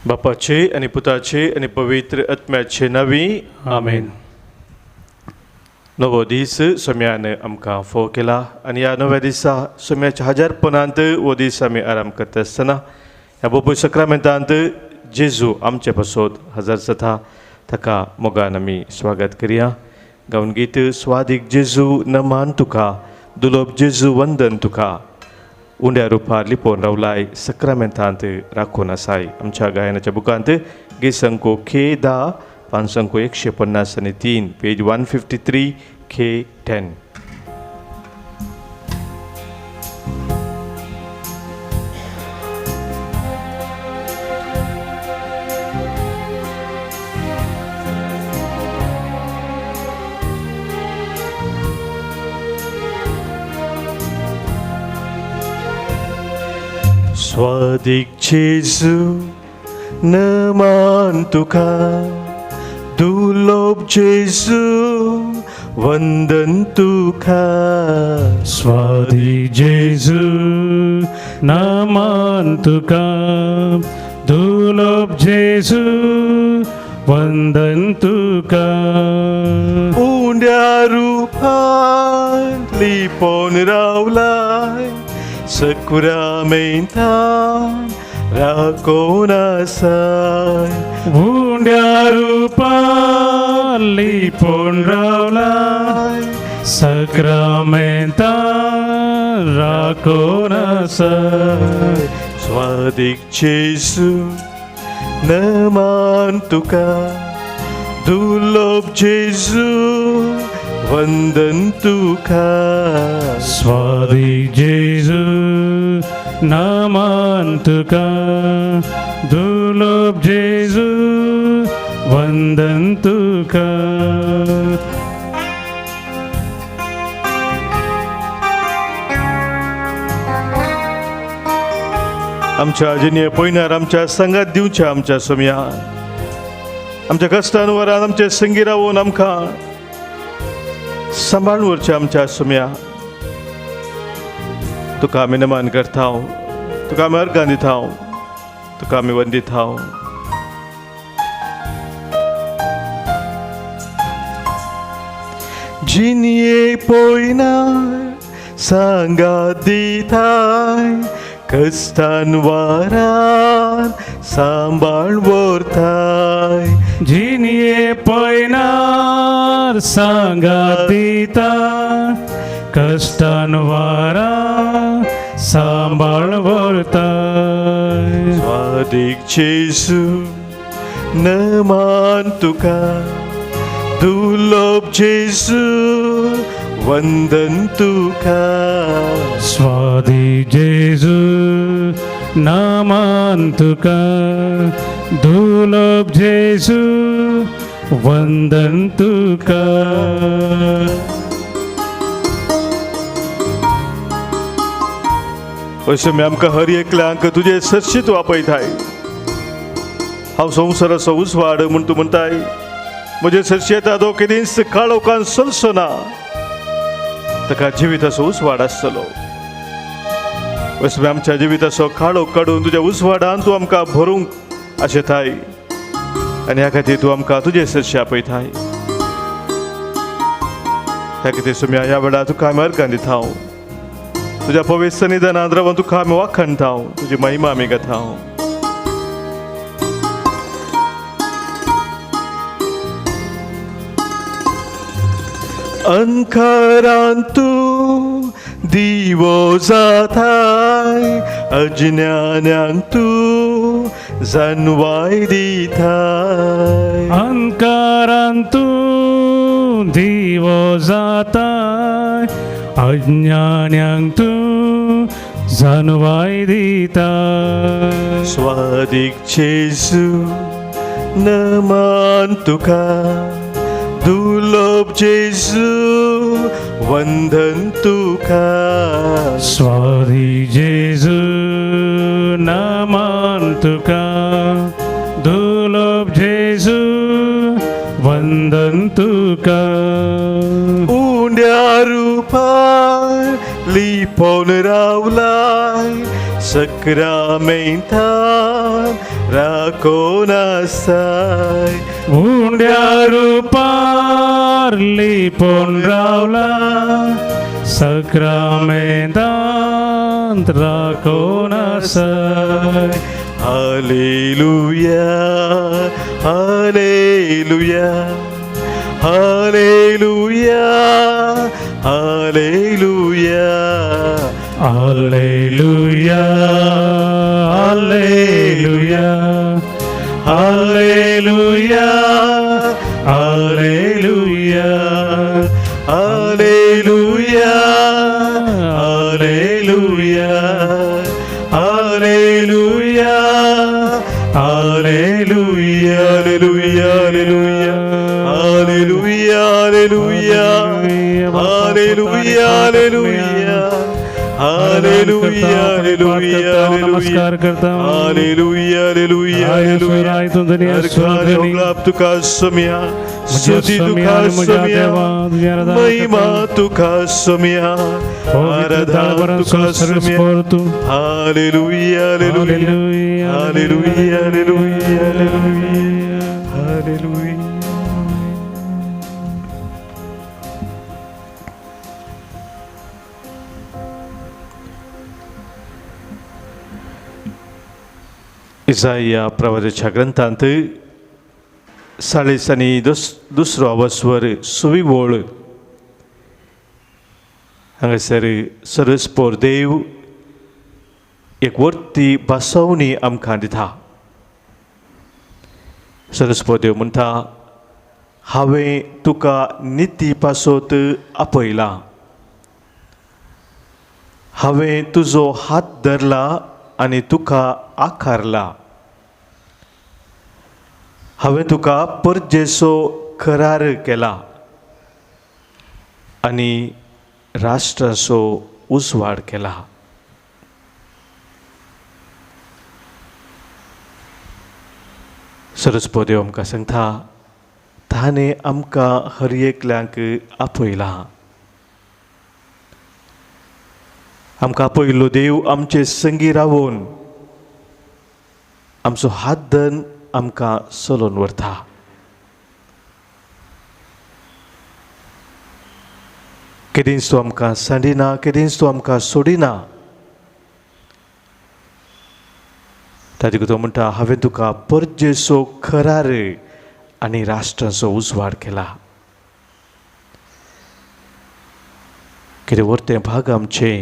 बापाचे आणि पुताचे आणि पवित्र आत्म्याचे नावी आमेन. नवो दीस सोम्यान आमकां फोव केला आनी ह्या नव्या दिसा सोम्याच्या हजारपणांत हो दीस आमी आराम करता आसतना ह्या बोपय सक्रामेंतांत जेजू आमचे पासत हजर जाता ताका मोगान आमी स्वागत करया. गावन गीत स्वादीक जेजू नमान तुका, दुलोब जेजू वंदन तुका, उंड्या रुपार लिपोवन रावलाय सक्रामेंतांत राखून आसाय. आमच्या गायनाच्या बुकांत गीत संको खे 10 पान संको 153 पेज 153 खे 10. स्वादिक जेजू नमान तुका, दुलोब जेजू वंदन तुका. स्वादिक जेजू नमान तुका, दुलोब जेजू वंदन तुका. उंड्या रुपार लिपोवन रावलाय सक्रामेंतांत राखून आसाय. उंड्या रुपार लिपोवन रावलाय सक्रामेंतांत राखून आसाय. स्वादिक जेजू नमान तुका, दुलोब जेजू वंदन तुका. स्वादिक जेजू नमान तुका, दुलोब जेजू वंदन तुका. आमच्या जिने पयणार आमच्या संगात दिवच्या आमच्या सोम्या, आमच्या कश्टान वरान आमचे संगी रावून आमकां सांबाळून व्हरचे आमच्या सोम्या. तुका आमी नमान करता, तुका आमी अर्गां दिता, तुका आमी वंदिता. जिनिये पयणार सांगात दिताय, कश्टान वारान सांबाळ व्हरताय. जिनिये पयनार सांगात दिता, कश्टान वारा सांबाळ व्हरताय. स्वादिक जेजू नमान तुका, दुलोब जेजू वंदन तुका. स्वादिक जेजू नमान तुका, दुलोब जेजू वंदन तुका. अशें आमकां हर एकल्यांक तुजें सदशीत आपयताय. हांव संवसाराचो उसवाड म्हूण तूं म्हणटाय, म्हजे सदशी येता तो केदींच काळोखान चलचो ना, ताका जिविताचो उसवाड आसतलो. अशें आमच्या जिविताचो काळोख काडून तुज्या उसवाडान तूं आमकां भरूंक आशेताय आनी ह्या खातीर तूं आमकां तुजे सदशी आपयताय. ह्या खातीर सोम्या ह्या वेळार तुका आमी अर्गां दिता, तुज्या पवित्र सन्निधानांत रावन तुका आमी वाखणटा, तुजी महिमा आमी गाता. अंकारांत तूं दिवो जाताय, अज्ञान्यांक तूं जाणवाय दिताय. अंकारांत तूं दिवो जाताय, अज्ञान्यांक तूं जाणवाय दिताय. स्वादिक जेजू नमान तुका, दुलोब जेजू वंदन तुका. स्वादिक जेजू नमान तुका, दुलोब जेजू वंदन तुका. उंड्या रुपार लिपोवन रावलाय सक्रमेंतान राखोना साय उंड्या रूपार लिपोन रावला सक्रामेंतांत राखोना साय hallelujah hallelujah hallelujah hallelujah hallelujah hallelujah hallelujah hallelujah hallelujah hallelujah hallelujah hallelujah hallelujah hallelujah hallelujah hallelujah hallelujah hallelujah नमस्कार करता हूँ हालेलुया हालेलुया हालेलुया तुका समया स्तुती तुका समया महिमा तुका समया आराधना तुका समया hallelujah hallelujah hallelujah hallelujah hallelujah इसाया प्रवादीच्या ग्रंथांत 42 वस्वर सुविवोळ हांगासर सरस्पोर देव एक वर्ती बसवणी आमकां दिता. सरस्पोर देव म्हणटा हांवें तुका निती पासत आपयला हांवें तुजो हात धरला आनी तुका आकारला हांवें तुका परजेचो करार केला आनी राष्ट्राचो उजवाड केला. सरस्वती आमकां सांगता ताणें आमकां हर एकल्यांक आपयला. आमकां आपयलो देव आमचे संगी रावून आमचो हात धरून आमकां चलोवन व्हरता. केदींच तो आमकां सांडिना केदींच तो आमकां सोडिना. ताजे तो म्हणटा हांवें तुका परजेचो करार आनी राष्ट्राचो उजवाड केला. कितें व्हरतें भाग आमचें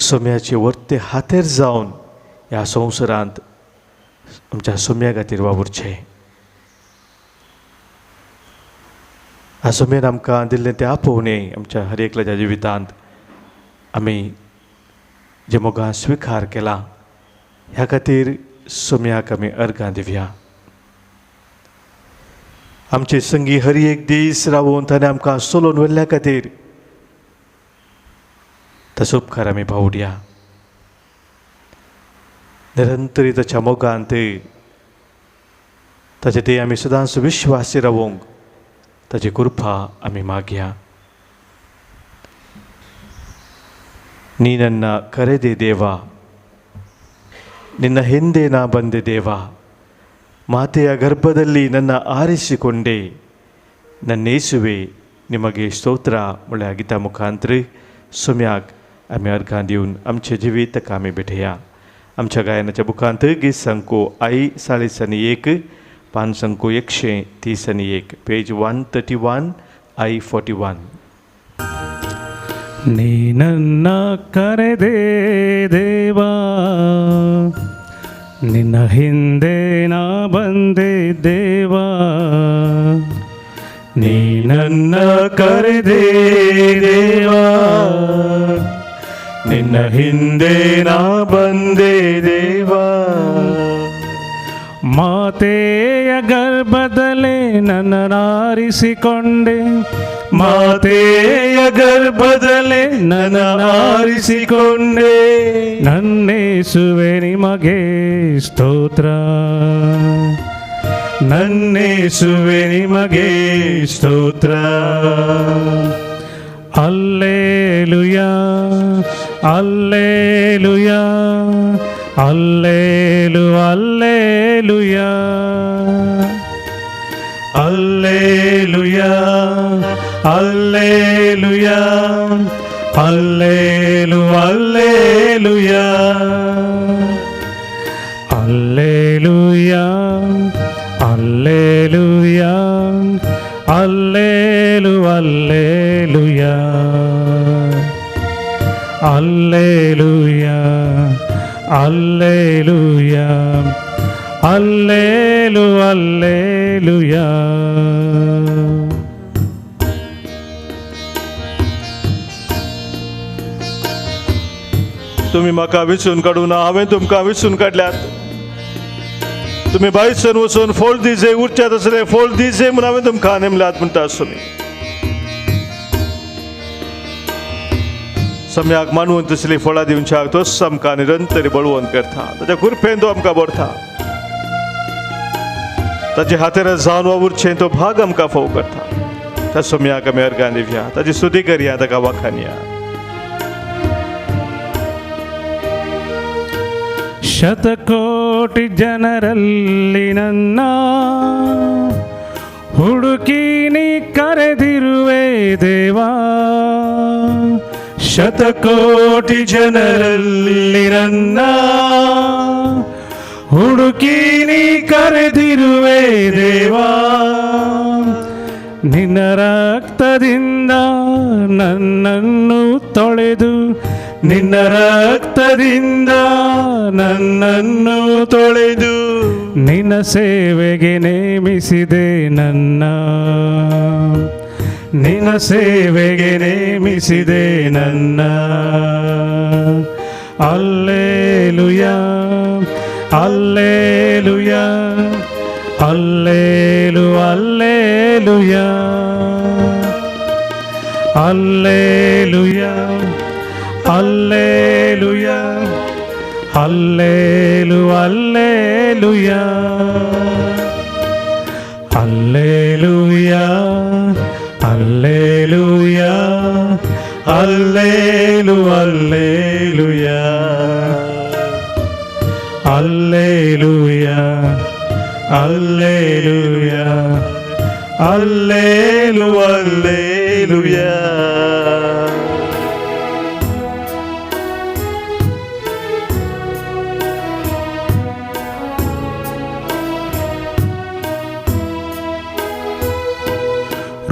सोम्याचे वर्ते हातेर जावन ह्या संवसारांत आमच्या सोम्या खातीर वावुरचें. ह्या सोम्यान आमकां दिल्लें तें आपोवणें आमच्या हर एकल्याच्या जिवितांत आमी जे मोगान स्विकार केला ह्या खातीर सोम्याक आमी अर्गां दिवया. आमचे संगी हर एक दीस रावून ताणें आमकां चलोवन व्हरल्या खातीर ताचो उपकार आमी भावुडया. निरंतरी ताच्या मोगांत ताचे ते आमी सदांच विश्वासी रावूंक ताची कृपा आमी मागया. ನೀ ನನ್ನ ಕರೆದೆ ದೇವ ನಿನ್ನ ಹಿಂದೆ ನಾ ಬಂದೆ ದೇವ ಮಾತೆಯ ಗರ್ಭದಲ್ಲಿ ನನ್ನ ಆರಿಸಿಕೊಂಡೆ ನನ್ನೇಸುವೆ ನಿಮಗೆ ಸ್ತೋತ್ರ म्हळ्या गिता मुखांतर सोम्याक आमी अर्गां दिवन आमचे जिवीत आमी भेटया. आमच्या गायनाच्या बुकांत गीत संको आई 41 पान संको 131 पेज 131 आई 41. ನೀ ನನ್ನ ಕರೆದೆ ದೇವಾ ನಿನ್ನ ಹಿಂದೆ ನಾ ಬಂದೆ ದೇವಾ ನೀ ನನ್ನ ಕರೆದೆ ದೇವಾ ನಿನ್ನ ಹಿಂದೆ ನಾ ಬಂದೆ ದೇವಾ ಮಾತೆಯ ಗರ್ಭದಲ್ಲೇ ನನ್ನನ್ನಾರಿಸಿಕೊಂಡೆ ಮಾತೆಯ ಗರ್ಭದಲ್ಲೇ ನನ್ನ ಆರಿಸಿಕೊಂಡೆ ನನ್ನೇಸುವೆ ನಿಮಗೆ ಸ್ತೋತ್ರ ನನ್ನೇಸುವೆ ನಿಮಗೆ ಸ್ತೋತ್ರ Alleluia, Alleluia, Alleluia, Alleluia, Alleluia, Alleluia, Alleluia, Alleluia, Alleluia, Alleluia, Alleluia, Alleluia, Alleluia. तुम्ही म्हाका विसरून काडूना, हांवें तुमकां विसरून काडल्यात. तुम्ही बायसन वचून फळ दिजे उरच्यात असले फळ दिजे म्हूण हांवें तुमकां नेमल्यात म्हणटा आसतली. सम्याक मानून तसली फळां दिवच्याक तोच आमकां निरंतर बळवंत करता. ताच्या कृपेन तो आमकां बरता. ताचे हातेर जावन वावुरचें तो भाग आमकां फोव करता. त्या सम्याक आमी अर्गां दिवया, ताची स्तुती करया, ताका वखाणया. ಶತಕೋಟಿ ಜನರಲ್ಲಿ ನನ್ನ ಹುಡುಕಿ ನೀ ಕರೆದಿರುವೆ ದೇವಾ. ಶತಕೋಟಿ ಜನರಲ್ಲಿ ನನ್ನ ಹುಡುಕಿ ನೀ ಕರೆದಿರುವೆ ದೇವಾ. ನಿನ್ನ ರಕ್ತದಿಂದ ನನ್ನನ್ನು ತೊಳೆದು, ನಿನ್ನ ರಕ್ತದಿಂದ ನನ್ನನ್ನು ತೊಳೆದು, ನಿನ್ನ ಸೇವೆಗೆ ನೇಮಿಸಿದೆ ನನ್ನ, ನಿನ್ನ ಸೇವೆಗೆ ನೇಮಿಸಿದೆ ನನ್ನ. ಅಲ್ಲೇಲುಯಾ, ಅಲ್ಲೇಲುಯಾ, ಅಲ್ಲೇಲು, ಅಲ್ಲೇಲುಯಾ, ಅಲ್ಲೇಲುಯಾ, ಅಲ್ಲೇಲುಯಾ, ಅಲ್ಲೇಲು, ಅಲ್ಲೇಲುಯಾ, ಅಲ್ಲೇಲುಯಾ, ಅಲ್ಲೇಲುಯಾ, ಅಲ್ಲೇಲು, ಅಲ್ಲೇಲುಯಾ, ಅಲ್ಲೇಲುಯಾ, ಅಲ್ಲೇಲುಯಾ, ಅಲ್ಲೇಲು, ಅಲ್ಲೇಲುಯಾ.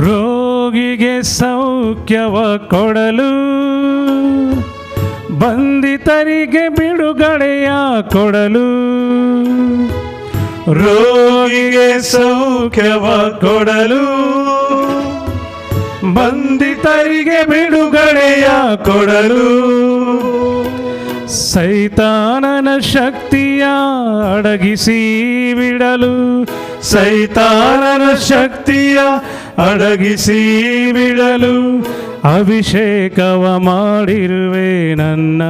ರೋಗಿಗೆ ಸೌಖ್ಯವ ಕೊಡಲು, ಬಂಧಿತರಿಗೆ ಬಿಡುಗಡೆಯ ಕೊಡಲು, ರೋಗಿಗೆ ಸೌಖ್ಯವ ಕೊಡಲು, ಬಂಧಿತರಿಗೆ ಬಿಡುಗಡೆಯ ಕೊಡಲು, ಸೈತಾನನ ಶಕ್ತಿಯ ಅಡಗಿಸಿ ಬಿಡಲು, ಸೈತಾನನ ಶಕ್ತಿಯ ಅಡಗಿಸಿ ಬಿಡಲು ಅಭಿಷೇಕವ ಮಾಡಿರುವೆ ನನ್ನ,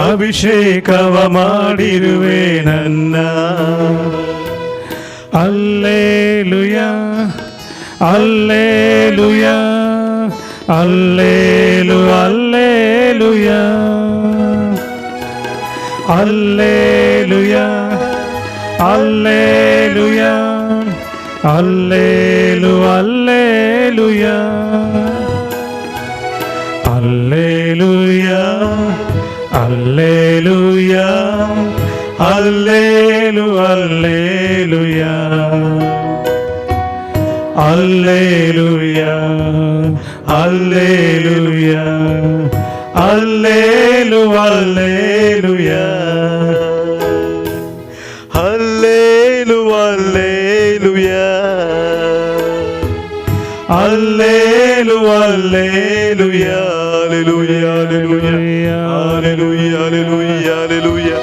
ಅಭಿಷೇಕವ ಮಾಡಿರುವೆ ನನ್ನ. ಅಲ್ಲೇಲುಯಾ, ಅಲ್ಲೇಲುಯಾ, ಅಲ್ಲೇಲು, ಅಲ್ಲೇಲುಯಾ, ಅಲ್ಲೇಲುಯಾ, ಅಲ್ಲೇಲುಯಾ, ಅಲ್ಲೇಲು, ಅಲ್ಲೇಲುಯಾ, ಅಲ್ಲೇಲುಯಾ, ಅಲ್ಲೇಲುಯಾ, ಅಲ್ಲೇಲು, ಅಲ್ಲೇಲುಯಾ, ಅಲ್ಲೇಲುಯಾ, ಅಲ್ಲೇಲುಯಾ, ಅಲ್ಲೇಲು, ಅಲ್ಲೇಲುಯಾ, ಹಲ್ಲೇಲು, ಅಲ್ಲೇಲುಯಾ, ಅಲ್ಲೇಲು, ಅಲ್ಲೇಲುಯಾ, Hallelujah, hallelujah, hallelujah, hallelujah, hallelujah.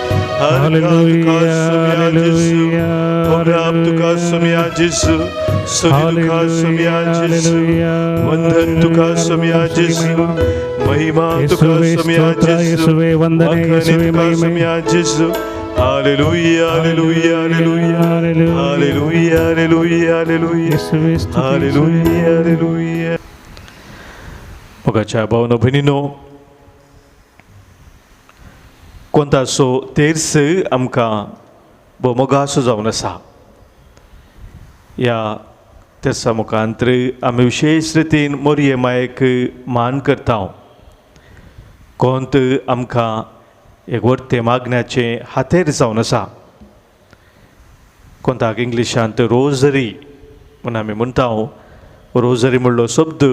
महिमा तुका समया जिसु ವಂದನೆ ಯೇಸುವೆ ಮಹಿಮೆ Hallelujah, hallelujah, hallelujah, hallelujah, hallelujah, hallelujah, hallelujah, hallelujah. मोगाच्या भावनो भयणीनो, कोणतासो तेर्स आमकां भोव मोगाचो जावन आसा. ह्या तेर्सा मुखांतर आमी विशेश रितीन मोरये मायेक मान करता. कोंत आमकां एक वर्ते मागण्याचें हातेर जावन आसा. कोंताक इंग्लिशांत रोजरी म्हूण आमी म्हणटा. रोजरी म्हणलो शब्द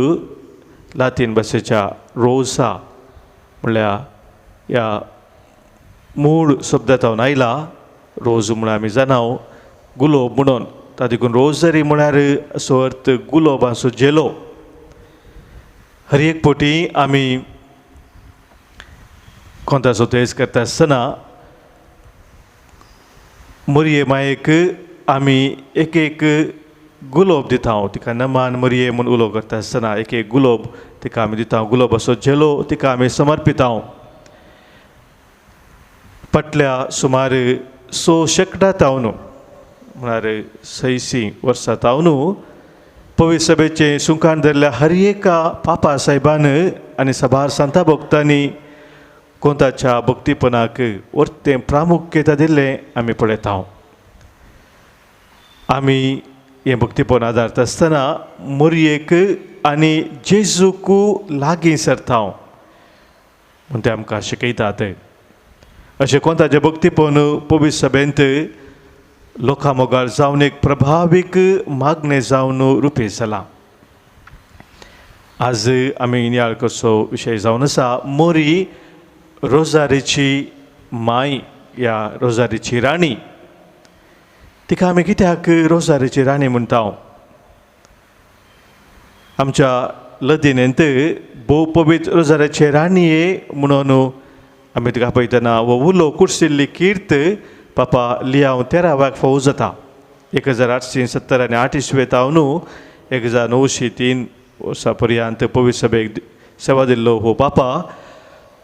लातीन भाशेच्या रोसा म्हणल्यार ह्या मूळ शब्दांतल्यान आयला. रोज म्हणून आमी जाणाव गुलाब म्हणून, ताका देखून रोजरी म्हळ्यार असो अर्थ गुलाबाचो जेलो. हर एक फावटी आमी कोंताचो तेज करता आसतना मोरये मायेक आमी एक एक गुलाब दिता. तिका नमान मोरये म्हूण उलो करता आसतना एक एक गुलाब तिका आमी दिता. गुलाबाचो जेलो तिका आमी समर्पिता. फाटल्या सुमार 100 शेकड्यां म्हळ्यार 600 वर्सां तावन पवित्र सभेचे सुकान धरल्या हर एका पापा साहेबान आनी सभार सांता भक्तांनी कोंताच्या भक्तीपणाक वर्तें प्रामुख्यता दिल्लें आमी पळयता. आमी हें भक्तीपण आदारता आसतना मोरयेक आनी जेजूक लागीं सरता म्हूण ते आमकां शिकयतात. अशें कोंताचें भक्तीपण पवित्र सभेंत लोकां मोगाळ जावन एक प्रभावीक मागणें जावन रुपी जाला. आज आमी नियाळ कसो विशय जावन आसा मोरी रोजारीची माय या रोजारीची राणी. तिका आमी कित्याक रोजारीची राणी म्हणटा? आमच्या लदिनेंत भोव पवित्र रोजारीचे राणये म्हणून आमी तिका पळयतना हो उलो कुर्सिल्ली कीर्त पापा लियाव 13व्याक फावो जाता. 1870 इसवेंत 1903 वर्सां पर्यंत पवित्र सभेक सेवा दिल्लो हो पापा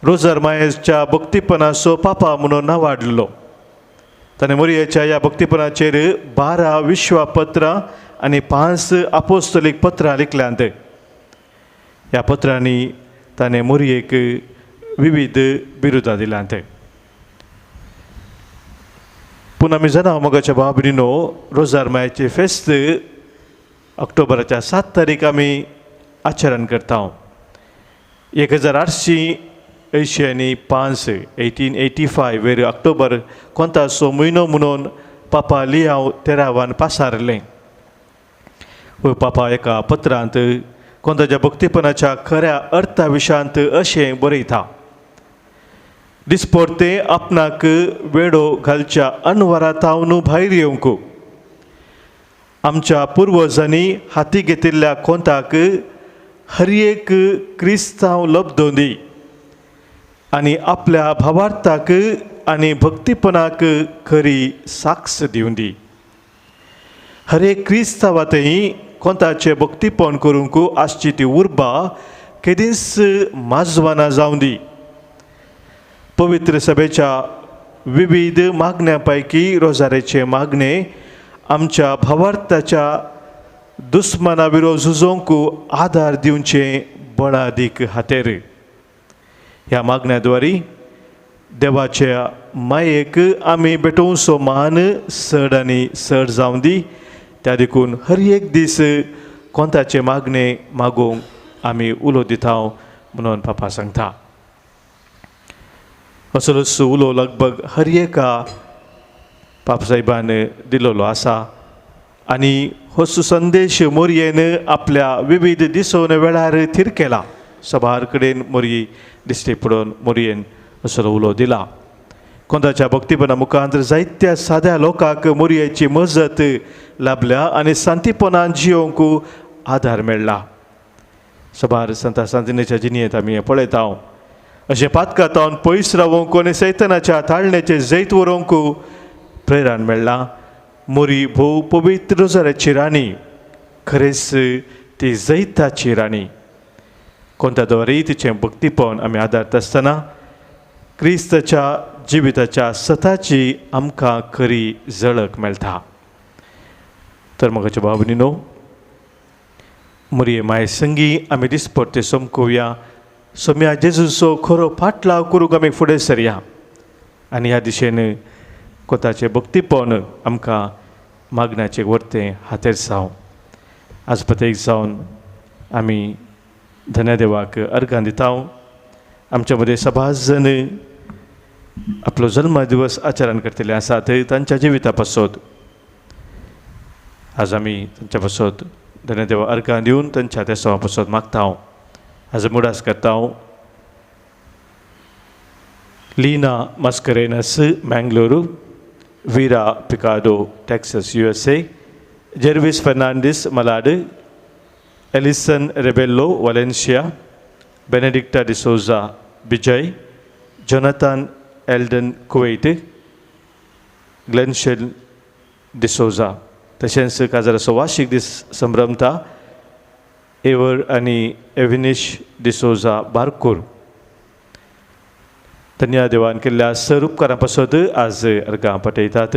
रोजार मायेच्या भक्तीपणाचो पापा म्हणून नांव वाडलेलो. ताणें मोरयेच्या ह्या भक्तीपणाचेर 12 विश्वापत्रां आनी 5 आपोस्तलीक पत्रां लिखल्यांत. ह्या पत्रांनी ताणें मोरयेक विविध बिरुदां दिल्यांत. पूण आमी जाणा मोगाच्या भाव भयणीनो, रोजार मायेचें फेस्त ऑक्टोबराच्या 7 तारीख आमी आचरण करता. 1885 1885 वेर ऑक्टोबर कोंताचो म्हयनो म्हणून पापा लियाव 13वान पासारलें. हो पापा एका पत्रांत कोंताच्या भक्तीपणाच्या खऱ्या अर्था विशयांत अशें बरयता. दिसपरते आपणाक वेडो घालच्या अनवरातावन भायर येवंक आमच्या पुर्वजांनी हाती घेतिल्ल्या कोंताक हर एक क्रिस्तांव लब्धो दी आनी आपल्या भावार्थाक आनी भक्तीपणाक खरी साक्ष दिवन दी. हर एक क्रिस्तांवातय कोंताचें भक्तीपण करूंक आसची ती उर्बा केदींच माजवाना जावं दी. पवित्र सभेच्या विविध मागण्यां पैकी रोजारेचे मागणे आमच्या भावार्थाच्या दुस्मना विरोध झुजोवंक आदार दिवचे बळादीक हातेर. ह्या मागण्याद्वारे देवाच्या मायेक आमी भेटोवचो मान चड आनी चड जावं दी. त्या देखून हर एक दीस कोंताचे मागणे मागोवंक आमी उलो दिता म्हणून पापा सांगता. असलोच उलो लगभग हर एका पाप साहेबान दिलोलो आसा आनी हो संदेश मोरयेन आपल्या विविध दिसोवन वेळार थिरकेला. सभार कडेन मोरये दिश्टी पडोवन मोरयेन असलो उलो दिला. कोंताच्या भक्तीपणा मुखांतर जायत्या साद्या लोकांक मोरयेची मजत लाभल्या आनी शांतीपणान जियोवंक आदार मेळ्ळा. सभार संता सांतिनेच्या जिणयेंत आमी हें पळयता. अशें पातकातावन पयस रावंक आनी सैतानाच्या ताळणेचे जैत व्हरूंक प्रेरण मेळ्ळा. मोरी भोव पवित्र रोजाऱ्याची राणी, खरेंच ती जैताची राणी. कोंताद्वारे तिचें भक्तीपण आमी आदारता आसतना क्रिस्ताच्या जिविताच्या सताची आमकां खरी झळक मेळटा. तर मोगाच्या भाव भयणीनो, मुरये माय संगी आमी दिसपट्टे सोमकोवया सोम्या जेजूचो खरो फाटलाव करूंक आमी फुडें सरया आनी ह्या दिशेन कोताचें भक्तीपण आमकां मागण्याचें व्हरतें हातेर साव आज प्रत्येक जावन आमी धन्यदेवाक अर्गां दिता आमचे मदें सभास जण आपलो जल्म दिवस आचरण करतले आसात तांच्या जिविता पासत आज आमी तांच्या पासत धन्यदेवा अर्गां दिवन तांच्या तेसवा पासत मागता आज मुडास करता Leena Mascarenhas Mangalore Vera Picado Texas USA Jervis Fernandes Malad Alison Rebello Valencia Benedicta D'Souza Bijay Jonathan Eldon Kuwait Glenshel D'Souza तशेंच काजाराचो वार्षिक दीस संभ्रमता एवर आनी एविनिश डिसोजा बारकूर धन्य देवान केल्ल्या सर उपकारा पासत आज अर्गां पटयतात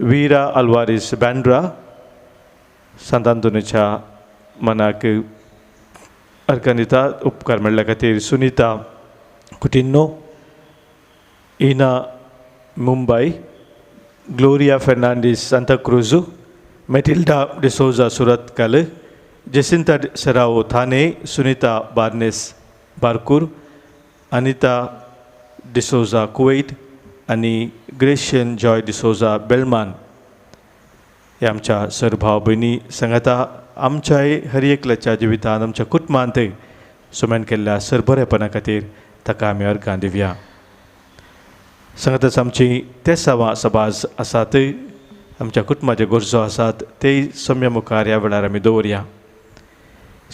वीरा आल्वारीस बँड्रा सांतांतोनीच्या मनाक अर्गां दितात उपकार मेळ्ळ्या खातीर सुनीता कुटिन्नो इना मुंबई ग्लोरिया फर्नांडीस सांता क्रूज मेटिल्डा डिसोजा सुरतकल जेसिंता सेराओ थाने सुनीता बार्नेस बारकूर अनिता डिसोजा कुवेट आनी ग्रेशियन जॉय डिसोजा बेलमान हे आमच्या सर भाव भयणी सांगाता आमच्याय हर एकल्याच्या जिवितांत आमच्या कुटुंबांत सुमेन केल्ल्या सर बरेपणा खातीर ताका आमी अर्गां दिवया सांगातच आमची तेसावां सभाज आसात आमच्या कुटुंबाच्यो गरजो आसात तेय सम्य मुखार ह्या वेळार आमी दवरया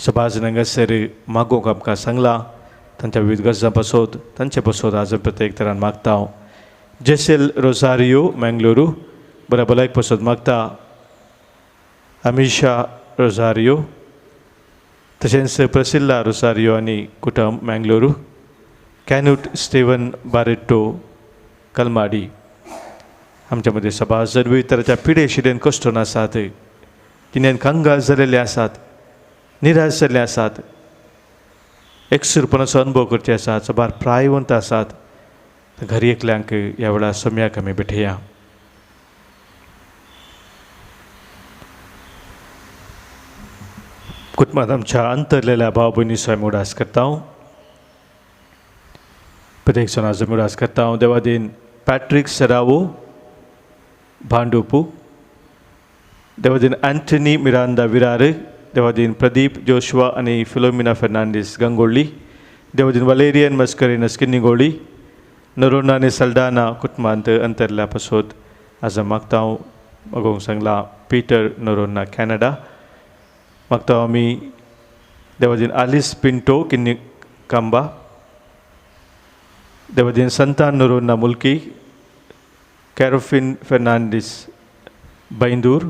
सभाज नंगसर मागोवंक आमकां सांगला तांच्या विविध गरजां पासत तांचे पासत आज प्रत्येक तरान मागता जेसेल रोसारियो मैंगलोरू बऱ्या भलायक पासत मागता अमिशा रोसारियो तशेंच प्रसिल्ला रोसारियो आनी कुटुंब मैंगलोरू कॅनूट स्टेवन बारेट्टो कलमाडी आमच्या मदें सभास जर विविध तरांच्या पिडे शिडेन कश्टून आसात जिणेन कांगाल जालेले आसात निराश जाल्ले आसात एकसुरपणाचो अनुभव करचे आसात सभार प्रायवंत आसात घरी एकल्यांक ह्या वेळार सम्याक आमी भेटया कुटुंबांत आमच्या अंतरलेल्या भाव भयणी स्वयं उडास करता प्रत्येक जण आज उडास करता देवादीन पॅट्रिक सेरावो भांडुपू देवादीन एंटनी मिरांदा विरार देवादीन प्रदीप जोशुआ आनी फिलोमिना फर्नांडीस गंगोळी देवादीन वलेरियन मस्करेनस किन्निगोळी नरोना आनी सल्डाना कुटुंबांत अंतरल्या पासत आज मागता मागोवंक सांगला पीटर नरोना कॅनडा मागता आमी देवादीन आलिस पिंटो किन्नी कांबा देवादीन संतान नरोना मुल्की कॅरोफिन फर्नांडीस बैंदूर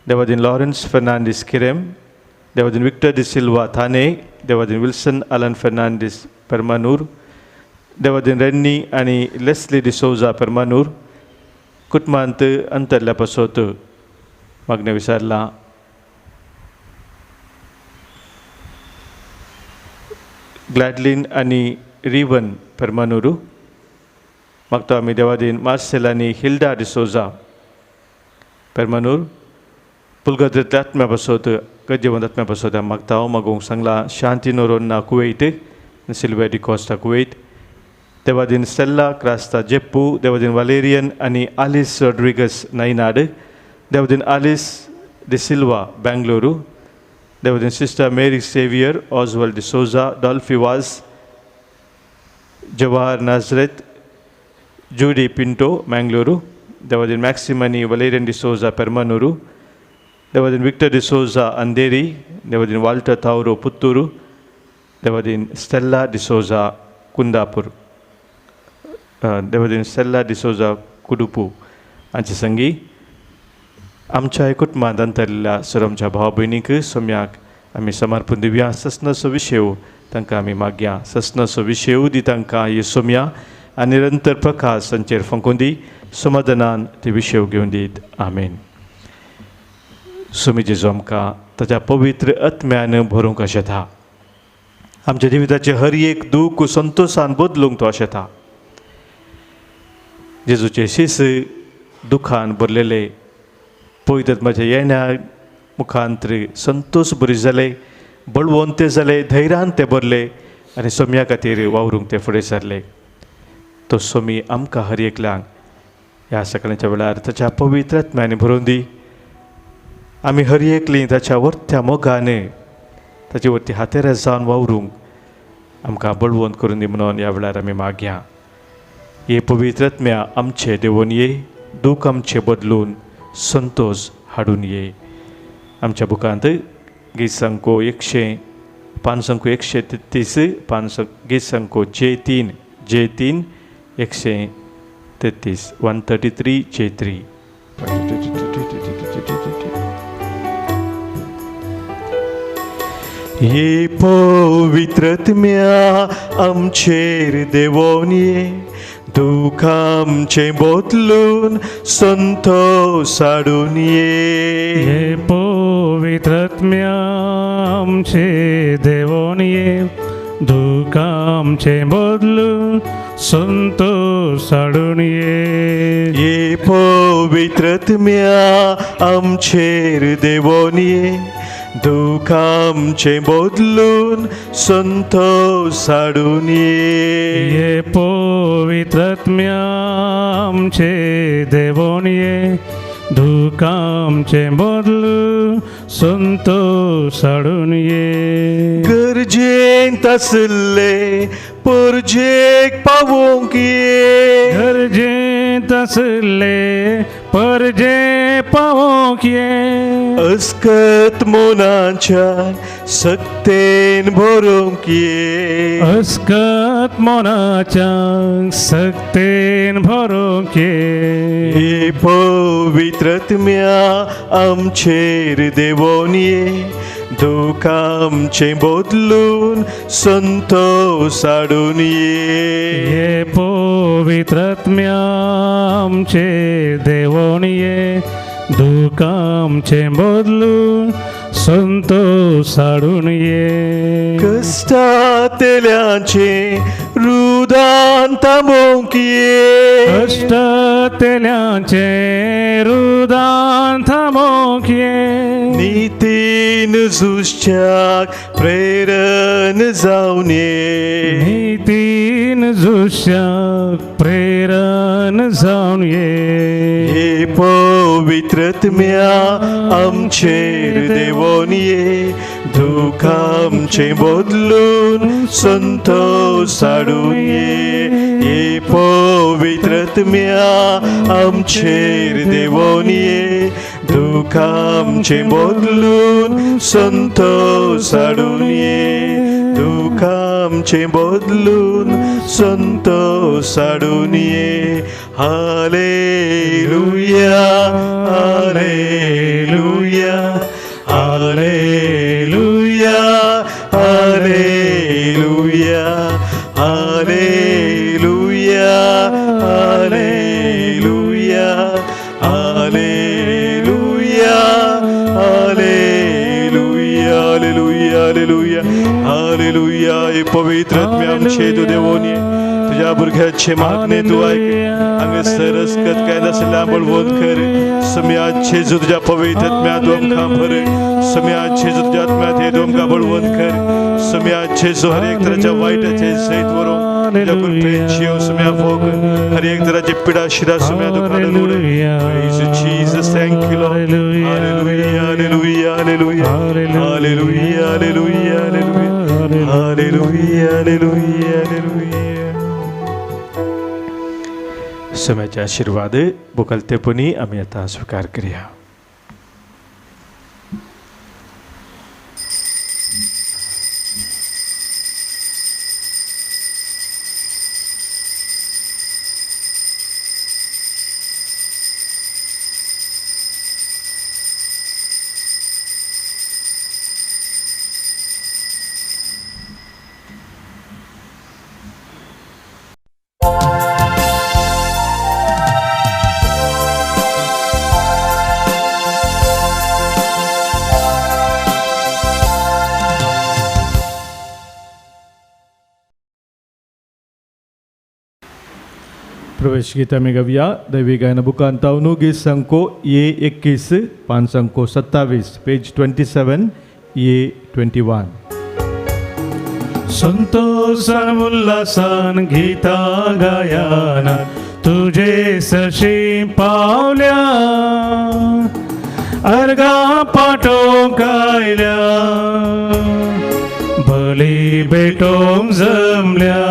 देवादीन लॉरेंस फर्नांडीस किरेम देवादीन विक्टर डी सिल्वा थाने देवादीन विल्सन आलन फर्नांडीस परमानूर देवादीन रेन्नी आनी लेस्ली डिसोजा परमानूर कुटुंबांत अंतरल्या पासत मागणे विचारला ग्लॅडलीन आनी रिवन परमानूरू मागता आमी देवादीन मार्सेल आनी हिल्डा डिसोजा परमानूर पुलगद्रेंतल्या आत्म्या पासत गजेवंत आत्म्या पासत मागता मागोवंक सांगला शांती नोरोन्ना कुवेट सिल्वे डिकोस्टा कुवेट देवादीन स्टेल्ला क्रास्ता जेप्पू देवादीन वालेरियन आनी आलिस रॉड्रिगस नायनाड देवादीन आलिस डि सिल्वा बेंगलोरू देवादीन सिस्टर मेरी सेवियर ऑजवल्ड डिसोजा डॉल्फी वाज जवाहर नाजरेत जूडी पिंटो मैंगलोरू देवादीन मैक्सिमनी वलेरियन डिसोजा परमानूरू देवादीन विक्टर डिसोजा अंधेरी देवादीन वाल्टर ताउरो पुत्तूरू देवादीन स्टेल्ला डिसोजा कुंदापूर देवादीन स्टेल्ला डिसोजा कुडुपू हांचे संगी आमच्या कुटुंबांत अंतरलेल्या सरमच्या भाव भयणीक सोम्याक आमी समर्पण दिवया ससनसो विशेव तांकां आमी मागया ससनसो विशेव दी तांकां ही सोम्या आनी निरंतर प्रकाश तांचेर फंकून दी समाधानान ती विशेव घेवन दीत आमेन सोमी जेजू आमकां ताच्या पवित्र आत्म्यान भरूंक शेता. आमच्या जिविताचे हर एक दूख संतोषान बदलूंक तो शेता. जेजूचे शीस दुखान भरलेले पवित्र म्हज्या येण्या मुखांतर संतोष बरी जाले, बळवंत ते जाले, धैर्यान ते भरले आनी सोम्या खातीर वावरूंक ते फुडें सरले. तो सोमी आमकां हर एकल्यांक ह्या सकाळच्या वेळार ताच्या पवित्र आत्म्यान भरून दी. आमी हर एकलीं ताच्या वर्त्या मोगान ताचे वरती हातेर जावन वावरूंक आमकां बळवंत करून दी म्हणून ह्या वेळार आमी मागया. हे पवित्र आत्म्या आमचे देवून ये, दूख आमचे बदलून संतोष हाडून ये. आमच्या बुकांत गीत संको 133 गीत संको J3 133 J3. ये पवित्र आत्म्या आमचेर देवून ये, दूख आमचे बदलून संतोष हाडून ये. हे पवित्र आत्म्या आमचे देवून ये, दूख आमचे बदलून संतोष हाडून ये. ये पवित्र आत्म्या आमचेर देवून ये, दूख आमचे बदलून संतोष हाडून ये. हे पवित्र आत्म्या आमचे देवून ये, दूख आमचे बदलून संतोष हाडून ये. गरजेंत आसले परजेक पावोंक ये, गरजेंत आसले परजे पावोंक ये. अस्कत मोनाच्या सक्तेन भरूंक ये, अस्कत मोनाच्या सक्तेन भरूंक ये. हे पवित्र आत्म्या आमचेर देवून ये, दूख आमचे बदलून संतोष हाडून ये. हे पवित्र आत्म्या आमचे देवून ये, दूख आमचे बदलून संतोष हाडून ये. कष्टांतल्यांचे रुदान थांबोवंक ये, कष्टांतल्यांचे रुदान थांबोवंक ये. नितीन झुजच्याक प्रेरण जावन ये, नितीन झुजच्याक प्रेरण जावन ये. हे पवित्र आत्म्या आमचेर देवून ये, दूख आमचे बदलून संतोष हाडून ये. हे पवित्र आत्म्या आमचेर देवून ये, दूख आमचे बदलून संतोष हाडून ये. दूख आमचे बदलून संतोष हाडून ये. Hallelujah hallelujah hallelujah hallelujah hallelujah hallelujah hallelujah hallelujah hallelujah hallelujah. हे पवित्र आत्म्या आमचे तू देवून ये, तुझ्या भुरग्याचे मागणे तू ऐक. हांगा सरस्कत काय नासल्या बळवंत कर. सम्याचे तुझ्या पवित्र आत्म्या तू आमकां भर. सम्याचे तुझ्या आत्म्यात हे तू आमकां बळवंत कर. सम्याचे हर एक तराच्या वायटाचे सैत व्हरून तुझ्या कृपेची सम्या भोग. हर एक तराची पिडा शिरा सम्या तू काडून उड. Praise you, Jesus. Thank you, Lord. Hallelujah, hallelujah, hallelujah, hallelujah, hallelujah, hallelujah, hallelujah, hallelujah, hallelujah. सम्याचे आशीर्वाद बोकलतेपणी आम्ही आता स्वीकार करूया. प्रवेश गीत आम्ही गाऊया. दैवी गायन बुकांतावनु गीत संको ये 21 पान संको 27 पेज 27 ये 21. संतोषान उल्हासान गीता गायाना तुझे सशी पावल्या अर्गा पाठो कायल्या बली भेटोंक जमल्या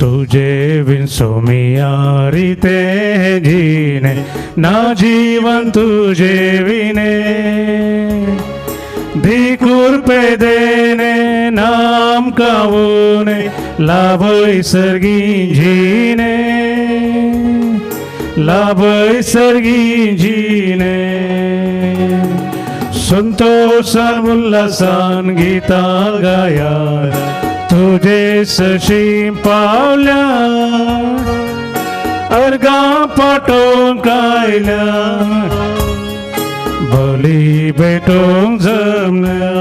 तुझे विंसोमिया रिते जीने ना जीवन तुझे विने धिकुर पे देने नाम कावूने लाभय सर्गी जीने लाभय सर्गी जीने संतोषान उल्हासान गीता गाया तुझे सशी पावल्या अर्गा पाठो कायल्या बली भेटोंक जमल्या.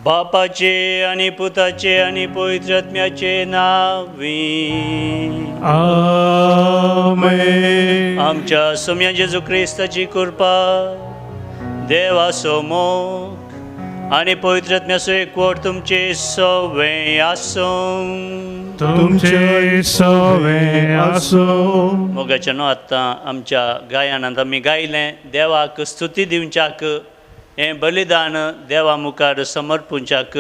बापाचे आणि पुताचे आणि पवित्र आत्म्याचे नावी आमेन. आमच्या सोम्या जेजू ख्रिस्ताची कृपा देवा मोग आणि पवित्र आत्म्याचो एकवट तुमचे सवे आसूं. तुमचे सवे आसो. मोगाच्या न्हू आतां आमच्या गायनांत आमी गायलें देवाक स्तुती दिवच्याक हें बलिदान देवा मुखार समर्पूंच्याक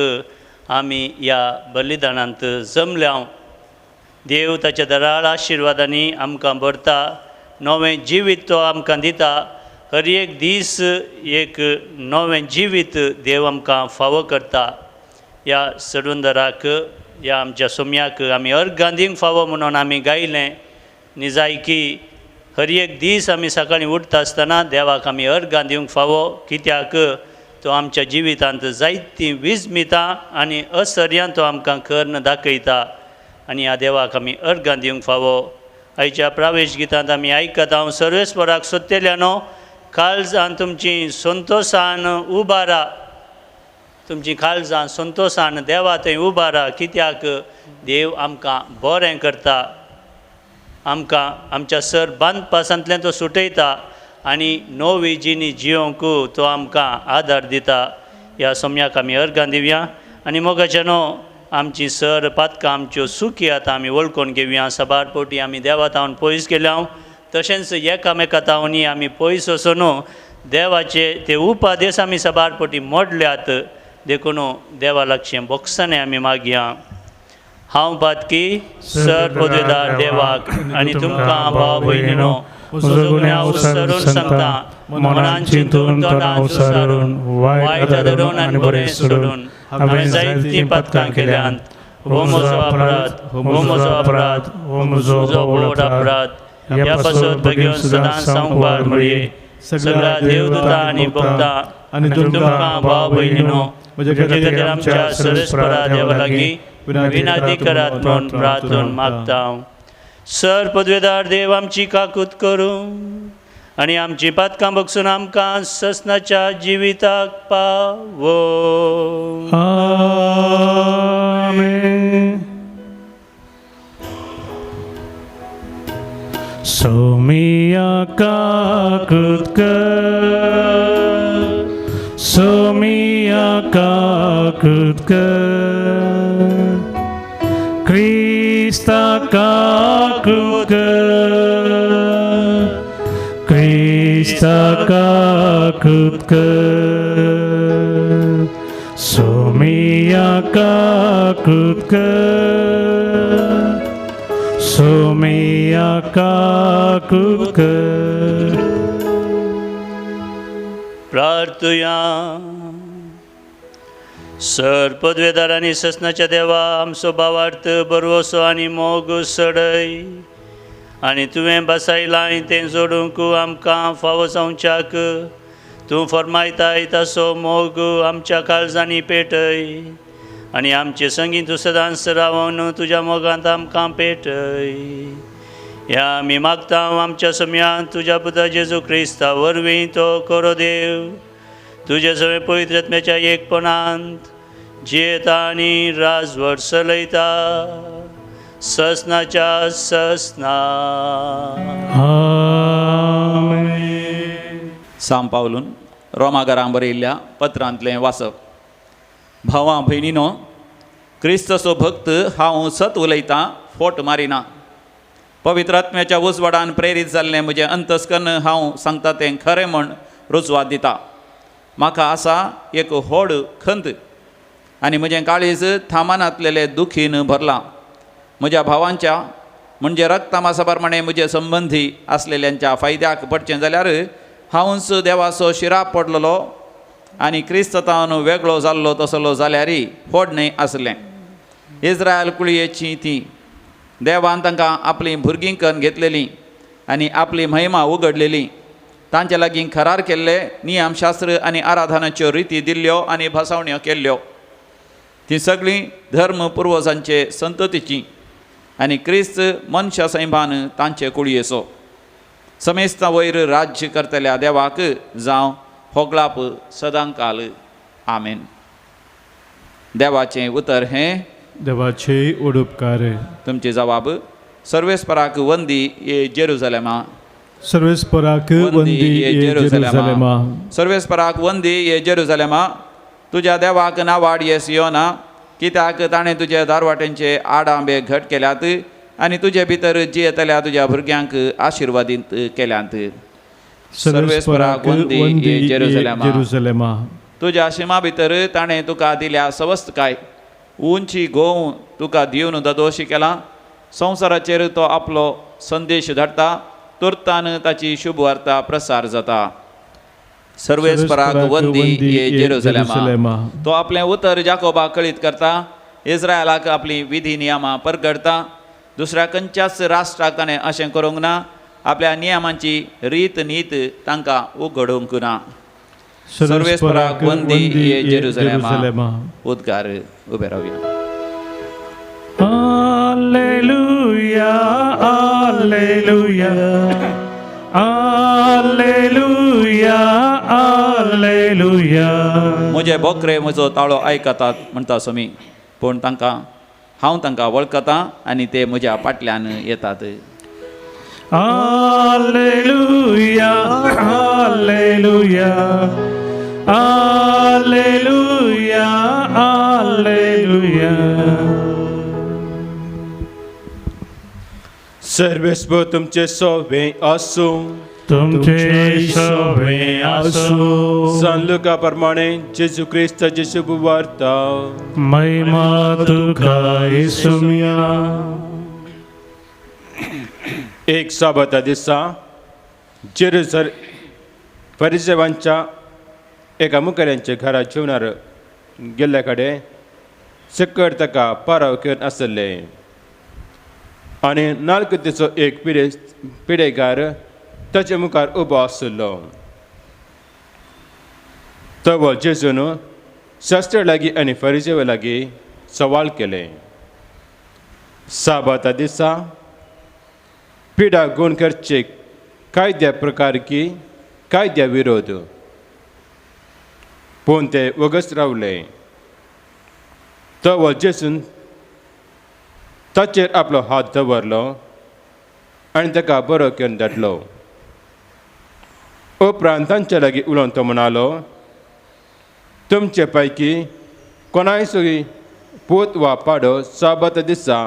आमी ह्या बलिदानांत जमल्या. देव ताच्या दराळ आशिर्वादांनी आमकां भरता, नवें जिवीत तो आमकां दिता. हर एक दीस एक नवें जिवीत देव आमकां फावो करता. ह्या सडवंदराक ह्या आमच्या सोम्याक आमी अर्घ दिवंक फावो म्हणून आमी गायलें. निजायकी हर एक दीस आमी सकाळीं उठता आसतना देवाक आमी अर्घ दिवंक फावो, कित्याक तो आमच्या जिवितांत जायतीं विस्मितां आनी असर्यां तो आमकां खर्ण दाखयता आनी ह्या देवाक आमी अर्घ दिवंक फावो. आयच्या प्रावेश गीतांत आमी आयकता हांव सर्वेस्पराक सोदतेल्यानो काळजां तुमची संतोशान उबारा. तुमची काळजां संतोशान देवा थंय उबारा, कित्याक देव आमकां बरें करता. आमकां आमच्या सर बांद पासांतल्यान तो सुटयता आनी नवी जिणी जियोंक तो आमकां आदार दिता. ह्या सोम्याक आमी अर्घां दिवया आनी मोगाच्या न्हू आमची सर पातकां आमच्यो सुखी आतां आमी वळखून घेवया. सबार पोटी आमी देवा तावन पयस केल्या, तशेंच एकामेका तावनी आमी पयस वचून देवाचे ते उपादेश आमी सबार पोटी मोडल्यात. देखून देवा लागचें बोगसणें आमी मागया. हांव पातकी सर पदवेदार देवाक आनी तुमकां भाव भयणीनो म्हजो गुन्हे हांव उसरून सांगता, मनान चिंतून तोंडान उसरून वायट धरून आनी बरें सोडून हांवें जायतीं पातकां केल्यांत. हो म्हजो अपराध, हो म्हजो अपराध, हो म्हजो व्हड अपराध. ह्या पासत बेगीन सदांच सांबाळ म्हणये सगळ्या देवदूतां आनी भक्तां आनी तुमकां भाव भयणीनो म्हजे खातीर आमच्या सर्वेस्परा देवा लागीं विनाती करात म्हूण प्रार्थना मागता. सर पदवेदार देव आमची काकूत करूं आनी आमची पातकां बगसून आमकां ससनाच्या जिविताक पावो. आमेन. सोमिया काकूत कर, सोमिया काकूत कर, क्रिस्ता काकूत कर, क्रिस्ता काकूत कर, सोमिया काकूत कर, सोमिया काकूत कर. प्रार्थुया. सर पदवेदारांनी ससनाच्या देवा आमचो भावार्थ बरवसो आनी मोग सडय आनी तुवें बसायलाय तें जोडूंक आमकां फावो जावच्याक तूं फरमायताय तसो मोग आमच्या काळजांनी पेटय आनी आमचे संगीत तूं सदांच रावून तुज्या मोगांत आमकां पेटय. ह्या आमी मागता आमच्या सोम्यान तुज्या पुता जेजू क्रिस्ता वरवीं तो करो देव तुजे सगळे पवित्र आत्म्याच्या एकपणांत जियेता आनी राजवट चलयता ससनाच्या ससना. आमेन. साम पावलून रोमाघरां बरयल्ल्या पत्रांतलें वाचप. भावां भयणीनो, क्रिस्तचो भक्त हांव सत उलयतां, फोट मारिना. पवित्र आत्म्याच्या उजवाडान प्रेरीत जाल्लें म्हजें अंतस्करण हांव सांगता तें खरें म्हण रुजवात दिता. म्हाका आसा एक व्हड खंत आनी म्हजें काळीज थामानातलेलें दुखीन भरलां. म्हज्या भावांच्या म्हणजे रक्तमासा प्रमाणे म्हजे संबंधी आसलेल्यांच्या फायद्याक पडचें जाल्यार हांवूच देवाचो शिराप पडलेलो आनी क्रिस्तांवान वेगळो जाल्लो तसलो जाल्यारय फोडणें आसलें. इस्रायल कुळयेचीं तीं देवान तांकां आपलीं भुरगीं करून घेतलेलीं आनी आपली महिमा उगडलेली. तांचे लागीं करार केल्ले नियमशास्त्र आनी आराधनाच्यो रिती दिल्ल्यो आनी भसावण्यो केल्ल्यो. तीं सगळीं धर्म पुर्वजांचे संततीचीं आनी क्रिस्त मनशा सैभान तांचे कुळयेचो. समेस्ता वयर राज्य करतल्या देवाक जावं होगळाप सदांकाल. आमेन. देवाचें उतर हें. देवाचे उडुपकार. तुमचे जबाब. सर्वेस्पराक वंदी ये जेरुसलेमा. सर्वेस्पराक वंदी ये जेरुसलेमा. सर्वेस्पराक वंदी ये जेरुसलेमा. तुज्या देवाक नावाड ये सियोना, कित्याक ताणें तुजे दारवाटेंचे आडांबे घट केल्यात आनी तुजे भितर जियेतल्या तुज्या भुरग्यांक आशिर्वादीत केल्यात. सर्वेस्पराक वंदी ये जेरुसलेमा. तुज्या शिमा भितर ताणें तुका दिल्या सवस्तकाय उंची घोव तुका दिवन ददोशी केला. संवसाराचेर तो आपलो संदेश धाडटा, तुर्तान ताची शुभ वार्ता प्रसार जाता. सर्वेस्पराक वंदी ये जेरुसलेमा. तो आपलें उतर जाकोबाक कळीत करता, इस्रायलाक आपली विधी नियमां परगडता. दुसऱ्या खंयच्याच राष्ट्राक ताणें अशें करूंक ना. आपल्या नियमांची रीत नीत तांकां उगडूंक ना. सर्वेस्पराक वंदी ये जेरुसलेमा. उद्गार. उबे रावया. Alleluia, Alleluia, Alleluia, Alleluia. म्हजे बोकरे म्हजो ताळो आयकतात म्हणटा समी, पूण हांव तांकां वळखतां आनी ते म्हज्या फाटल्यान येतात. Alleluia, Alleluia, Alleluia, Alleluia. सर्वेस्व तुमचे सोवे आसूं. तुमचे शोभे आसो. सान लुका प्रमाणे जेजू क्रिस्ताची शुभ वार्ता. महिमा तुका येसुमिया. एक साबता दिसा फरिसेवांच्या एका मुखेल्यांच्या घरा जेवणार गेल्ल्या कडेन सकट ताका पाराव घेवन आसले आनी नाल्कतेचो एक पिडेकार ताचे मुखार उबो आसलो. तो जेजून शास्त्र लागीं आनी फरिसेवा लागीं सवाल केले. साबाता दिसा पिडा गुण करचे कायद्या प्रकार की कायद्या विरोध. पूण ते वगच रावले. तो जेजून ताचेर आपलो हात दवरलो आनी ताका बरो करून धाडलो. उपरांत तांचे लागीं उलोवन तो म्हणालो, तुमचे पैकी कोणाय सुगी पूत वा पाडो साबाता दिसा